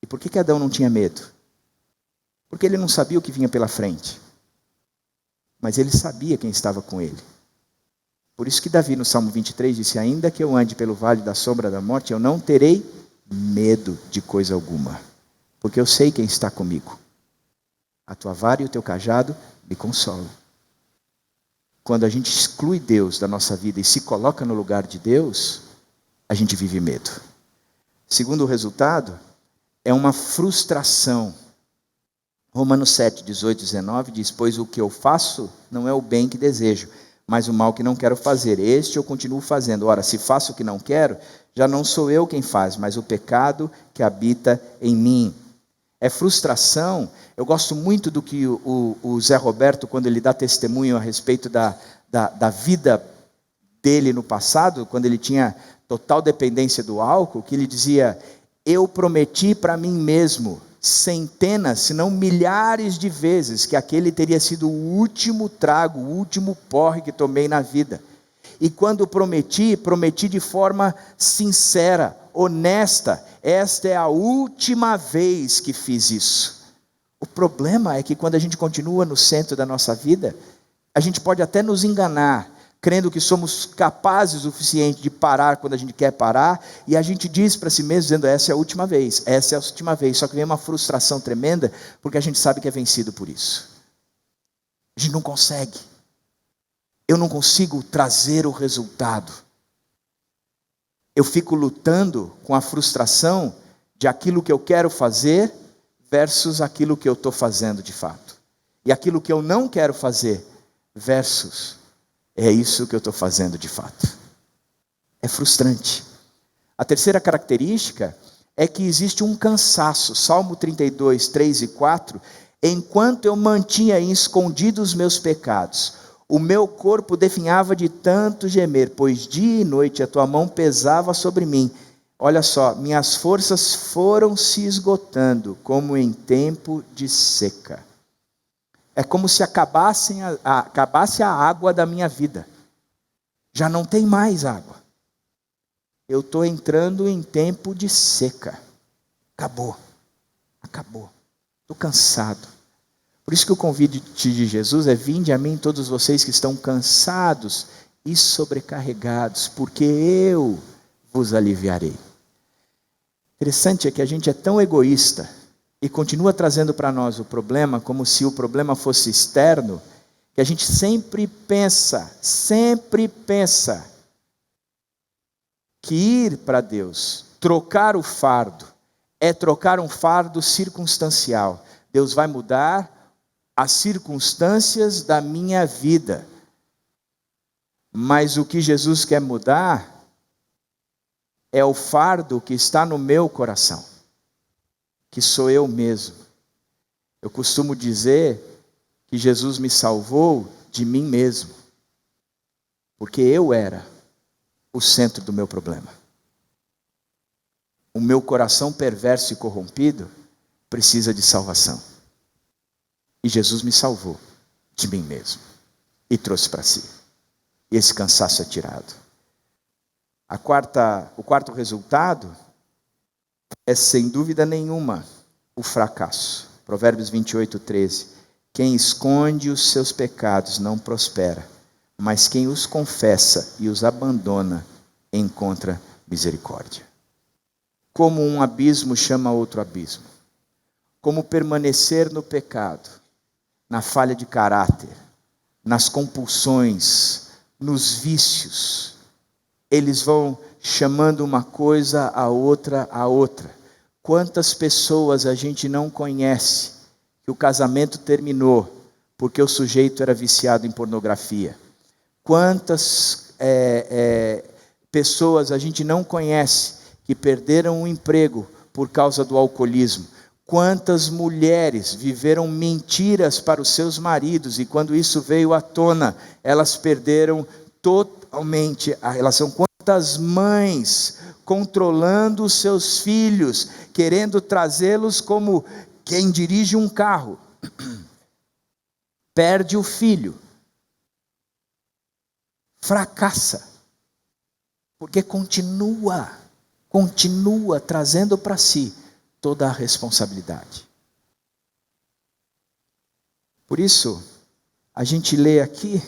Speaker 1: E por que Adão não tinha medo? Porque ele não sabia o que vinha pela frente. Mas ele sabia quem estava com ele. Por isso que Davi, no Salmo 23, disse: ainda que eu ande pelo vale da sombra da morte, eu não terei medo de coisa alguma, porque eu sei quem está comigo. A tua vara e o teu cajado me consolam. Quando a gente exclui Deus da nossa vida e se coloca no lugar de Deus, a gente vive medo. Segundo o resultado, é uma frustração. Romanos 7, 18 e 19 diz: pois o que eu faço não é o bem que desejo, mas o mal que não quero fazer, este eu continuo fazendo. Ora, se faço o que não quero, já não sou eu quem faz, mas o pecado que habita em mim. É frustração. Eu gosto muito do que o Zé Roberto, quando ele dá testemunho a respeito da vida dele no passado, quando ele tinha total dependência do álcool, que ele dizia: eu prometi para mim mesmo centenas, se não milhares de vezes, que aquele teria sido o último trago, o último porre que tomei na vida. E quando prometi de forma sincera, honesta. Esta é a última vez que fiz isso. O problema é que quando a gente continua no centro da nossa vida, a gente pode até nos enganar, crendo que somos capazes o suficiente de parar quando a gente quer parar, e a gente diz para si mesmo, dizendo: essa é a última vez, essa é a última vez. Só que vem uma frustração tremenda, porque a gente sabe que é vencido por isso. A gente não consegue. Eu não consigo trazer o resultado. Eu fico lutando com a frustração de aquilo que eu quero fazer versus aquilo que eu estou fazendo de fato. E aquilo que eu não quero fazer versus é isso que eu estou fazendo de fato. É frustrante. A terceira característica é que existe um cansaço. Salmo 32, 3 e 4. Enquanto eu mantinha escondidos os meus pecados, o meu corpo definhava de tanto gemer, pois dia e noite a tua mão pesava sobre mim. Olha só, minhas forças foram se esgotando, como em tempo de seca. É como se acabasse a água da minha vida. Já não tem mais água. Eu estou entrando em tempo de seca. Acabou. Estou cansado. Por isso que o convite de Jesus é: vinde a mim todos vocês que estão cansados e sobrecarregados, porque eu vos aliviarei. Interessante é que a gente é tão egoísta e continua trazendo para nós o problema como se o problema fosse externo, que a gente sempre pensa que ir para Deus, trocar o fardo, é trocar um fardo circunstancial. Deus vai mudar as circunstâncias da minha vida. Mas o que Jesus quer mudar é o fardo que está no meu coração, que sou eu mesmo. Eu costumo dizer que Jesus me salvou de mim mesmo, porque eu era o centro do meu problema. O meu coração perverso e corrompido precisa de salvação. E Jesus me salvou de mim mesmo e trouxe para si. E esse cansaço é tirado. O quarto resultado é, sem dúvida nenhuma, o fracasso. Provérbios 28:13. Quem esconde os seus pecados não prospera, mas quem os confessa e os abandona encontra misericórdia. Como um abismo chama outro abismo. Como permanecer no pecado, na falha de caráter, nas compulsões, nos vícios. Eles vão chamando uma coisa a outra a outra. Quantas pessoas a gente não conhece que o casamento terminou porque o sujeito era viciado em pornografia? Quantas pessoas a gente não conhece que perderam o emprego por causa do alcoolismo? Quantas mulheres viveram mentiras para os seus maridos e quando isso veio à tona, elas perderam totalmente a relação? Quantas mães controlando os seus filhos, querendo trazê-los como quem dirige um carro, perde o filho, fracassa, porque continua trazendo para si toda a responsabilidade. Por isso, a gente lê aqui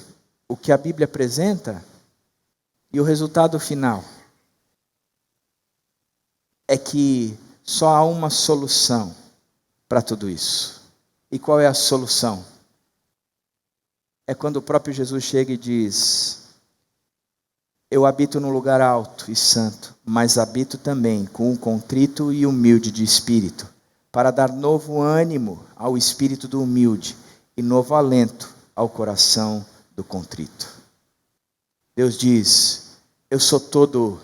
Speaker 1: o que a Bíblia apresenta e o resultado final é que só há uma solução para tudo isso. E qual é a solução? É quando o próprio Jesus chega e diz: eu habito num lugar alto e santo, mas habito também com o contrito e humilde de espírito, para dar novo ânimo ao espírito do humilde e novo alento ao coração do contrito. Deus diz: eu sou todo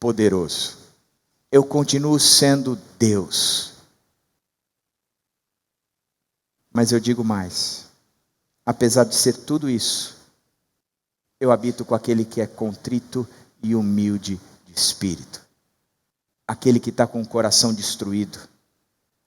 Speaker 1: poderoso, eu continuo sendo Deus, mas eu digo mais, apesar de ser tudo isso, eu habito com aquele que é contrito e humilde de espírito. Aquele que está com o coração destruído.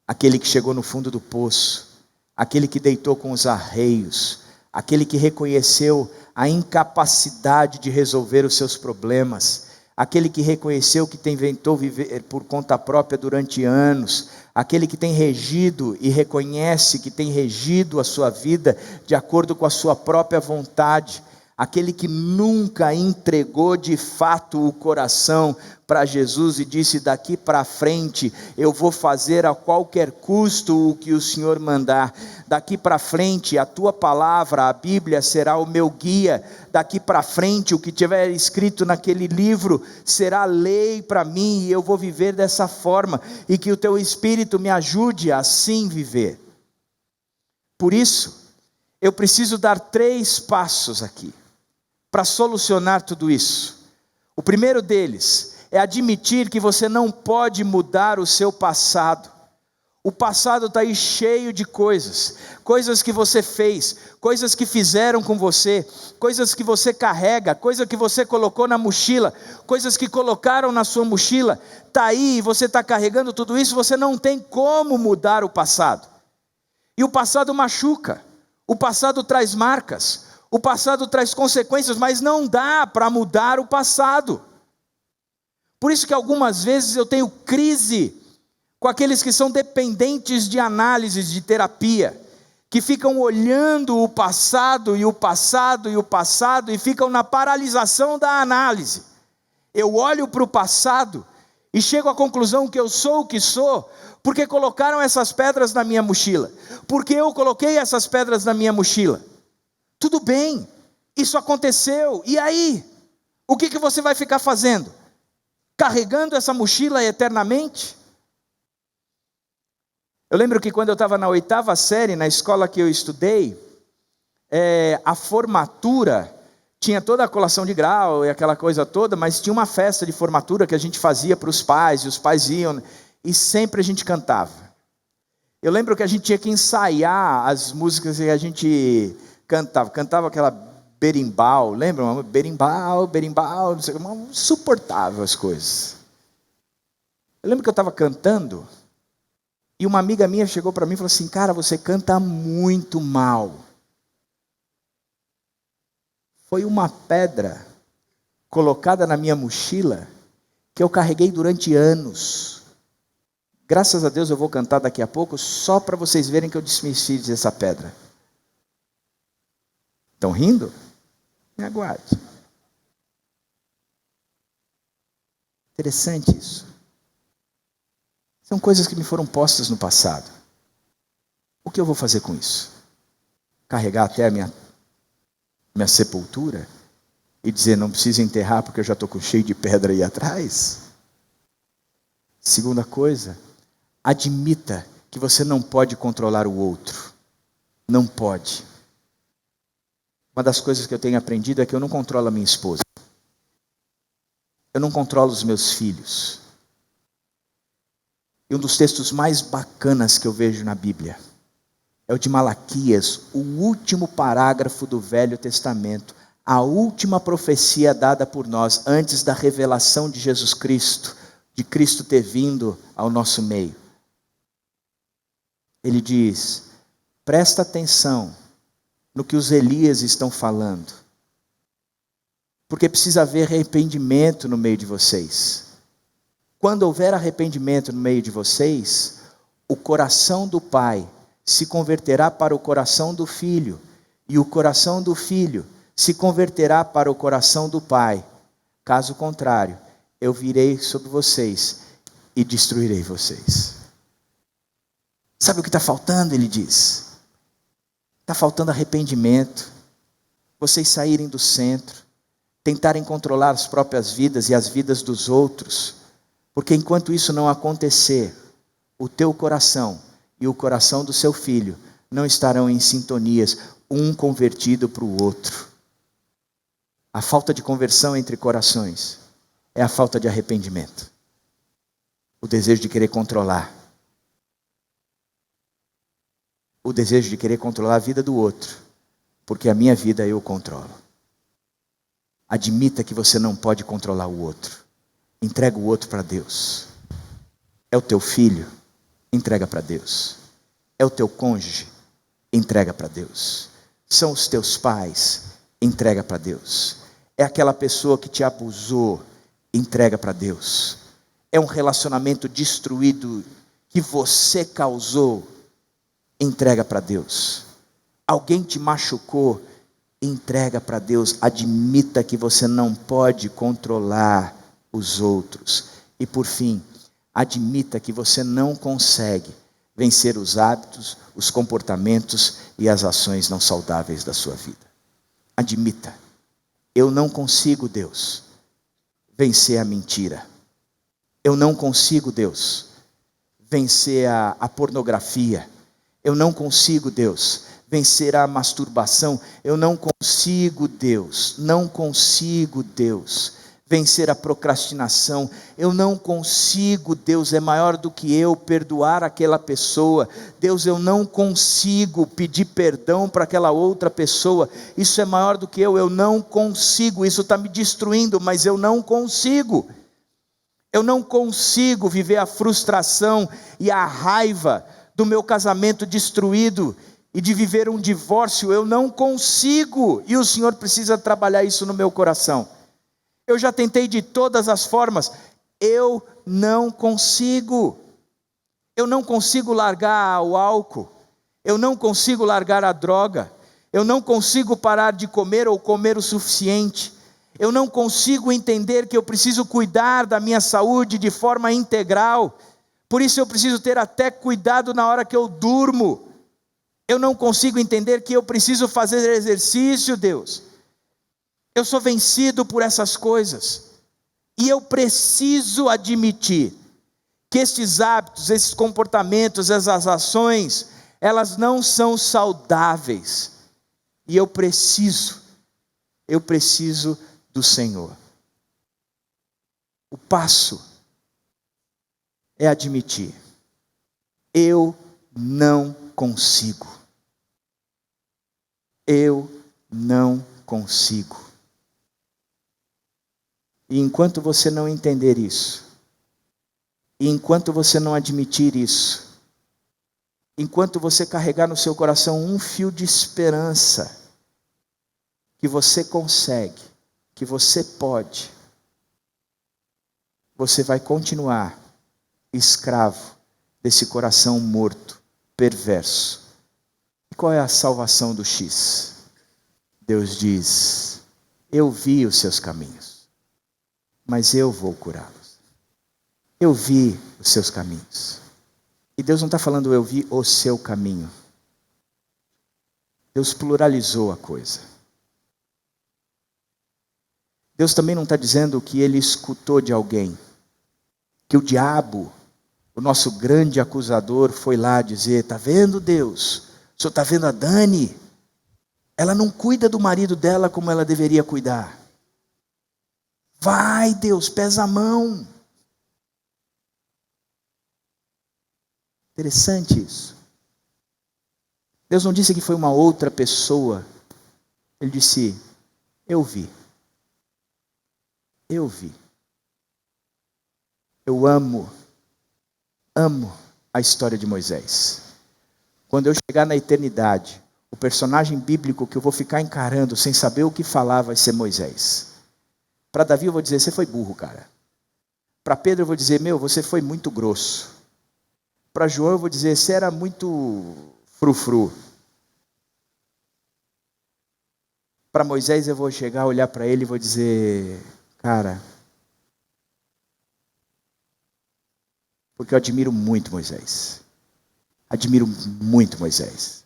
Speaker 1: Aquele que chegou no fundo do poço. Aquele que deitou com os arreios. Aquele que reconheceu a incapacidade de resolver os seus problemas. Aquele que reconheceu que tentou viver por conta própria durante anos. Aquele que tem regido e reconhece que tem regido a sua vida de acordo com a sua própria vontade. Aquele que nunca entregou de fato o coração para Jesus e disse: daqui para frente eu vou fazer a qualquer custo o que o Senhor mandar. Daqui para frente a tua palavra, a Bíblia, será o meu guia. Daqui para frente o que tiver escrito naquele livro será lei para mim e eu vou viver dessa forma. E que o teu Espírito me ajude a assim viver. Por isso, eu preciso dar 3 passos aqui para solucionar tudo isso. O primeiro deles é admitir que você não pode mudar o seu passado. O passado está aí cheio de coisas que você fez, coisas que fizeram com você, coisas que você carrega, coisas que você colocou na mochila, coisas que colocaram na sua mochila, está aí e você está carregando tudo isso, você não tem como mudar o passado. E o passado machuca, o passado traz marcas, o passado traz consequências, mas não dá para mudar o passado. Por isso que algumas vezes eu tenho crise com aqueles que são dependentes de análises, de terapia, que ficam olhando o passado e o passado e o passado e ficam na paralisação da análise. Eu olho para o passado e chego à conclusão que eu sou o que sou, porque colocaram essas pedras na minha mochila, porque eu coloquei essas pedras na minha mochila. Tudo bem, isso aconteceu, e aí? O que você vai ficar fazendo? Carregando essa mochila eternamente? Eu lembro que quando eu estava na 8ª série, na escola que eu estudei, a formatura tinha toda a colação de grau e aquela coisa toda, mas tinha uma festa de formatura que a gente fazia para os pais, e os pais iam, e sempre a gente cantava. Eu lembro que a gente tinha que ensaiar as músicas e a gente cantava aquela berimbau, lembra? Berimbau, berimbau, não sei como, insuportável as coisas. Eu lembro que eu estava cantando, e uma amiga minha chegou para mim e falou assim: cara, você canta muito mal. Foi uma pedra colocada na minha mochila que eu carreguei durante anos. Graças a Deus eu vou cantar daqui a pouco, só para vocês verem que eu desfiz essa pedra. Estão rindo? Me aguarde. Interessante isso. São coisas que me foram postas no passado. O que eu vou fazer com isso? Carregar até a minha sepultura e dizer: não precisa enterrar porque eu já estou cheio de pedra aí atrás? Segunda coisa, admita que você não pode controlar o outro. Não pode. Uma das coisas que eu tenho aprendido é que eu não controlo a minha esposa. Eu não controlo os meus filhos. E um dos textos mais bacanas que eu vejo na Bíblia é o de Malaquias, o último parágrafo do Velho Testamento, a última profecia dada por nós antes da revelação de Jesus Cristo, de Cristo ter vindo ao nosso meio. Ele diz: presta atenção no que os Elias estão falando, porque precisa haver arrependimento no meio de vocês. Quando houver arrependimento no meio de vocês, o coração do pai se converterá para o coração do filho, e o coração do filho se converterá para o coração do pai. Caso contrário, eu virei sobre vocês e destruirei vocês. Sabe o que está faltando? Ele diz. Está faltando arrependimento. Vocês saírem do centro, tentarem controlar as próprias vidas e as vidas dos outros, porque enquanto isso não acontecer, o teu coração e o coração do seu filho não estarão em sintonias, um convertido para o outro. A falta de conversão entre corações é a falta de arrependimento. O desejo de querer controlar. O desejo de querer controlar a vida do outro, porque a minha vida eu controlo. Admita que você não pode controlar o outro. Entrega o outro para Deus. É o teu filho? Entrega para Deus. É o teu cônjuge? Entrega para Deus. São os teus pais? Entrega para Deus. É aquela pessoa que te abusou? Entrega para Deus. É um relacionamento destruído que você causou? Entrega para Deus. Alguém te machucou? Entrega para Deus. Admita que você não pode controlar os outros. E por fim, admita que você não consegue vencer os hábitos, os comportamentos e as ações não saudáveis da sua vida. Admita: eu não consigo, Deus, vencer a mentira. Eu não consigo, Deus, vencer a pornografia. Eu não consigo, Deus, vencer a masturbação. Eu não consigo, Deus, vencer a procrastinação. Eu não consigo, Deus, é maior do que eu perdoar aquela pessoa. Deus, eu não consigo pedir perdão para aquela outra pessoa. Isso é maior do que eu não consigo. Isso está me destruindo, mas eu não consigo. Eu não consigo viver a frustração e a raiva do meu casamento destruído e de viver um divórcio. Eu não consigo, e o Senhor precisa trabalhar isso no meu coração. Eu já tentei de todas as formas, eu não consigo. Eu não consigo largar o álcool, eu não consigo largar a droga, eu não consigo parar de comer ou comer o suficiente, eu não consigo entender que eu preciso cuidar da minha saúde de forma integral, por isso eu preciso ter até cuidado na hora que eu durmo. Eu não consigo entender que eu preciso fazer exercício, Deus. Eu sou vencido por essas coisas. E eu preciso admitir que estes hábitos, esses comportamentos, essas ações, elas não são saudáveis. E eu preciso Eu preciso do Senhor. O passo é admitir: eu não consigo. Eu não consigo. E enquanto você não entender isso, e enquanto você não admitir isso, enquanto você carregar no seu coração um fio de esperança, que você consegue, que você pode, você vai continuar escravo desse coração morto, perverso. E qual é a salvação do X? Deus diz: eu vi os seus caminhos, mas eu vou curá-los. Eu vi os seus caminhos. E Deus não está falando eu vi o seu caminho. Deus pluralizou a coisa. Deus também não está dizendo que ele escutou de alguém. Que o diabo, o nosso grande acusador, foi lá dizer: está vendo, Deus? O senhor está vendo a Dani? Ela não cuida do marido dela como ela deveria cuidar. Vai, Deus, pesa a mão. Interessante isso. Deus não disse que foi uma outra pessoa. Ele disse: eu vi. Eu vi. Eu amo a história de Moisés. Quando eu chegar na eternidade, o personagem bíblico que eu vou ficar encarando sem saber o que falar vai ser Moisés. Para Davi eu vou dizer: você foi burro, cara. Para Pedro eu vou dizer: meu, você foi muito grosso. Para João eu vou dizer: você era muito frufru. Para Moisés eu vou chegar, olhar para ele e vou dizer: cara, porque eu admiro muito Moisés. Admiro muito Moisés.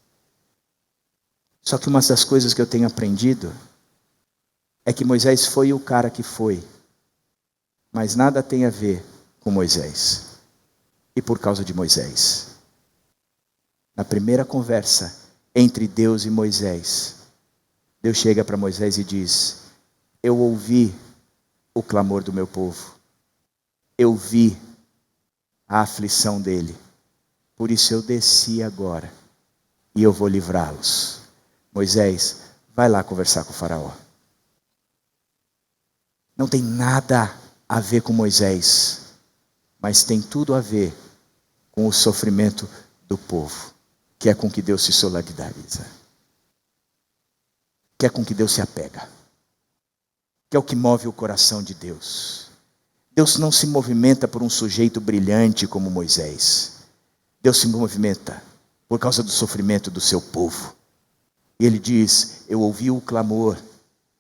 Speaker 1: Só que uma das coisas que eu tenho aprendido é que Moisés foi o cara que foi, mas nada tem a ver com Moisés. E por causa de Moisés, na primeira conversa entre Deus e Moisés, Deus chega para Moisés e diz: eu ouvi o clamor do meu povo. Eu vi a aflição dele. Por isso eu desci agora e eu vou livrá-los. Moisés, vai lá conversar com o faraó. Não tem nada a ver com Moisés, mas tem tudo a ver com o sofrimento do povo, que é com que Deus se solidariza, que é com que Deus se apega, que é o que move o coração de Deus. Deus não se movimenta por um sujeito brilhante como Moisés. Deus se movimenta por causa do sofrimento do seu povo. E ele diz: eu ouvi o clamor.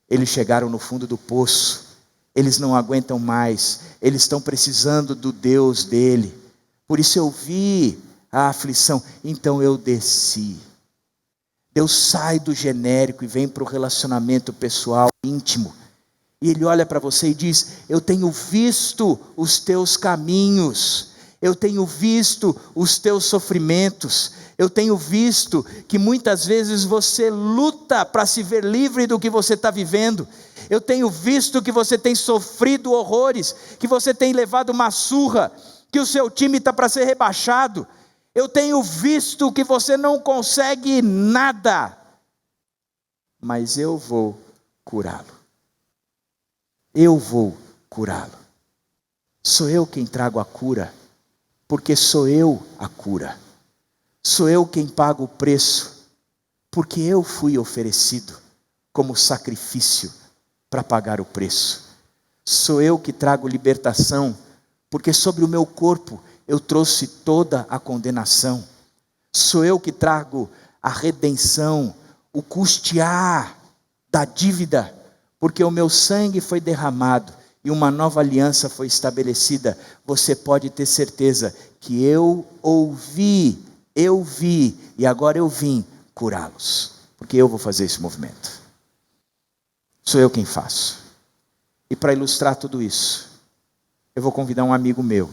Speaker 1: Eles chegaram no fundo do poço. Eles não aguentam mais. Eles estão precisando do Deus dele. Por isso eu vi a aflição. Então eu desci. Deus sai do genérico e vem para o relacionamento pessoal, íntimo. E ele olha para você e diz: eu tenho visto os teus caminhos. Eu tenho visto os teus sofrimentos. Eu tenho visto que muitas vezes você luta para se ver livre do que você está vivendo. Eu tenho visto que você tem sofrido horrores, que você tem levado uma surra, que o seu time está para ser rebaixado. Eu tenho visto que você não consegue nada, mas eu vou curá-lo. Eu vou curá-lo. Sou eu quem trago a cura, porque sou eu a cura. Sou eu quem pago o preço, porque eu fui oferecido como sacrifício para pagar o preço. Sou eu que trago libertação, porque sobre o meu corpo eu trouxe toda a condenação. Sou eu que trago a redenção, o custear da dívida, porque o meu sangue foi derramado e uma nova aliança foi estabelecida. Você pode ter certeza que eu ouvi, eu vi, e agora eu vim curá-los, porque eu vou fazer esse movimento. Sou eu quem faço. E para ilustrar tudo isso, eu vou convidar um amigo meu,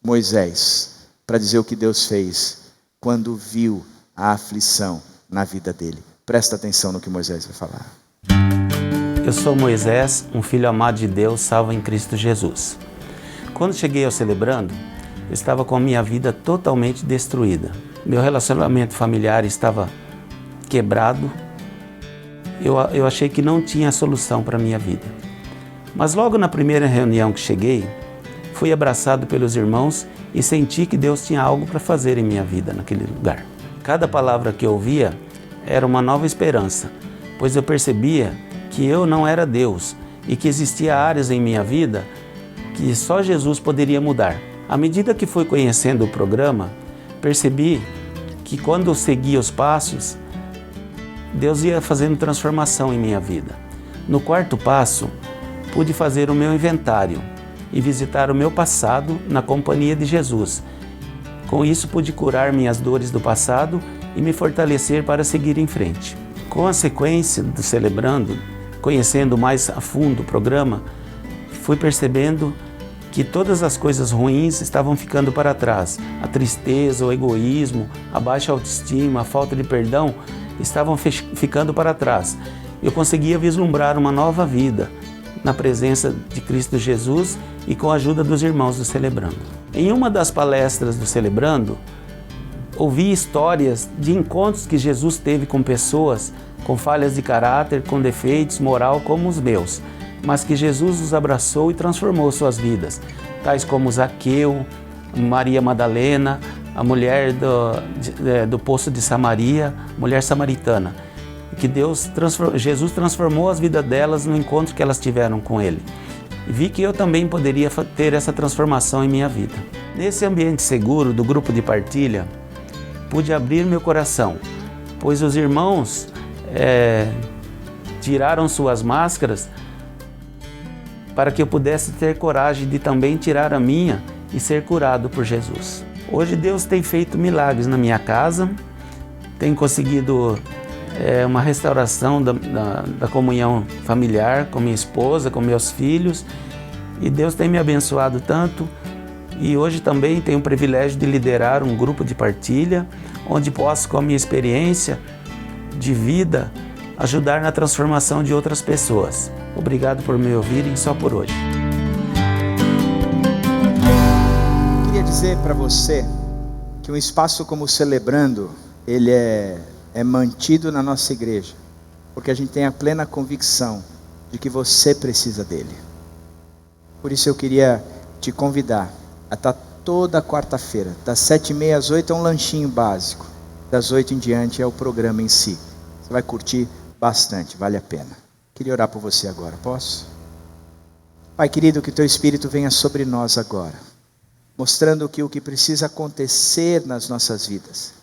Speaker 1: Moisés, para dizer o que Deus fez quando viu a aflição na vida dele. Presta atenção no que Moisés vai falar.
Speaker 2: Eu sou Moisés, um filho amado de Deus, salvo em Cristo Jesus. Quando cheguei ao Celebrando, eu estava com a minha vida totalmente destruída. Meu relacionamento familiar estava quebrado. Eu achei que não tinha solução para a minha vida. Mas logo na primeira reunião que cheguei, fui abraçado pelos irmãos e senti que Deus tinha algo para fazer em minha vida naquele lugar. Cada palavra que eu ouvia era uma nova esperança, pois eu percebia que eu não era Deus e que existia áreas em minha vida que só Jesus poderia mudar. À medida que fui conhecendo o programa, percebi que quando eu seguia os passos, Deus ia fazendo transformação em minha vida. No quarto passo, pude fazer o meu inventário e visitar o meu passado na companhia de Jesus. Com isso, pude curar minhas dores do passado e me fortalecer para seguir em frente. Com a sequência do Celebrando, conhecendo mais a fundo o programa, fui percebendo que todas as coisas ruins estavam ficando para trás. A tristeza, o egoísmo, a baixa autoestima, a falta de perdão estavam ficando para trás. Eu conseguia vislumbrar uma nova vida na presença de Cristo Jesus e com a ajuda dos irmãos do Celebrando. Em uma das palestras do Celebrando, ouvi histórias de encontros que Jesus teve com pessoas com falhas de caráter, com defeitos moral como os meus, mas que Jesus os abraçou e transformou suas vidas, tais como Zaqueu, Maria Madalena, a mulher do poço de Samaria, mulher samaritana, que Jesus transformou as vidas delas no encontro que elas tiveram com Ele. E vi que eu também poderia ter essa transformação em minha vida. Nesse ambiente seguro do grupo de partilha, pude abrir meu coração, pois os irmãos tiraram suas máscaras para que eu pudesse ter coragem de também tirar a minha e ser curado por Jesus. Hoje Deus tem feito milagres na minha casa, tem conseguido uma restauração da comunhão familiar com minha esposa, com meus filhos, e Deus tem me abençoado tanto. E hoje também tenho o privilégio de liderar um grupo de partilha, onde posso, com a minha experiência de vida, ajudar na transformação de outras pessoas. Obrigado por me ouvirem só por hoje.
Speaker 1: Queria dizer para você que um espaço como o Celebrando, ele é mantido na nossa igreja, porque a gente tem a plena convicção de que você precisa dele. Por isso eu queria te convidar a estar toda quarta-feira, das 7h30 às 8h é um lanchinho básico, das 8h em diante é o programa em si. Você vai curtir bastante, vale a pena. Queria orar por você agora, posso? Pai querido, que teu Espírito venha sobre nós agora, mostrando que o que precisa acontecer nas nossas vidas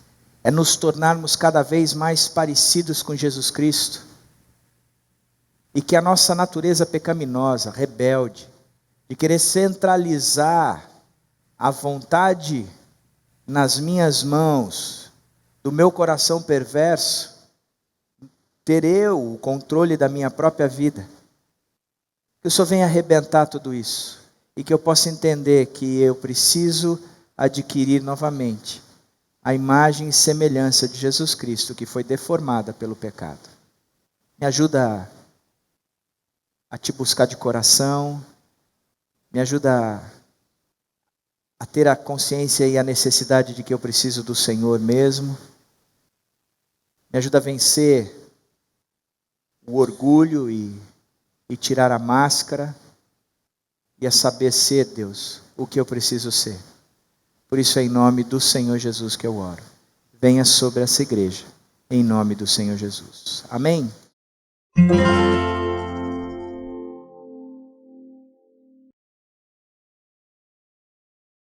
Speaker 1: é nos tornarmos cada vez mais parecidos com Jesus Cristo, e que a nossa natureza pecaminosa, rebelde, de querer centralizar a vontade nas minhas mãos, do meu coração perverso, ter eu o controle da minha própria vida, que o Senhor venha arrebentar tudo isso, e que eu possa entender que eu preciso adquirir novamente a imagem e semelhança de Jesus Cristo, que foi deformada pelo pecado. Me ajuda a te buscar de coração, me ajuda a ter a consciência e a necessidade de que eu preciso do Senhor mesmo, me ajuda a vencer o orgulho e tirar a máscara, e a saber ser, Deus, o que eu preciso ser. Por isso é em nome do Senhor Jesus que eu oro. Venha sobre essa igreja, em nome do Senhor Jesus. Amém?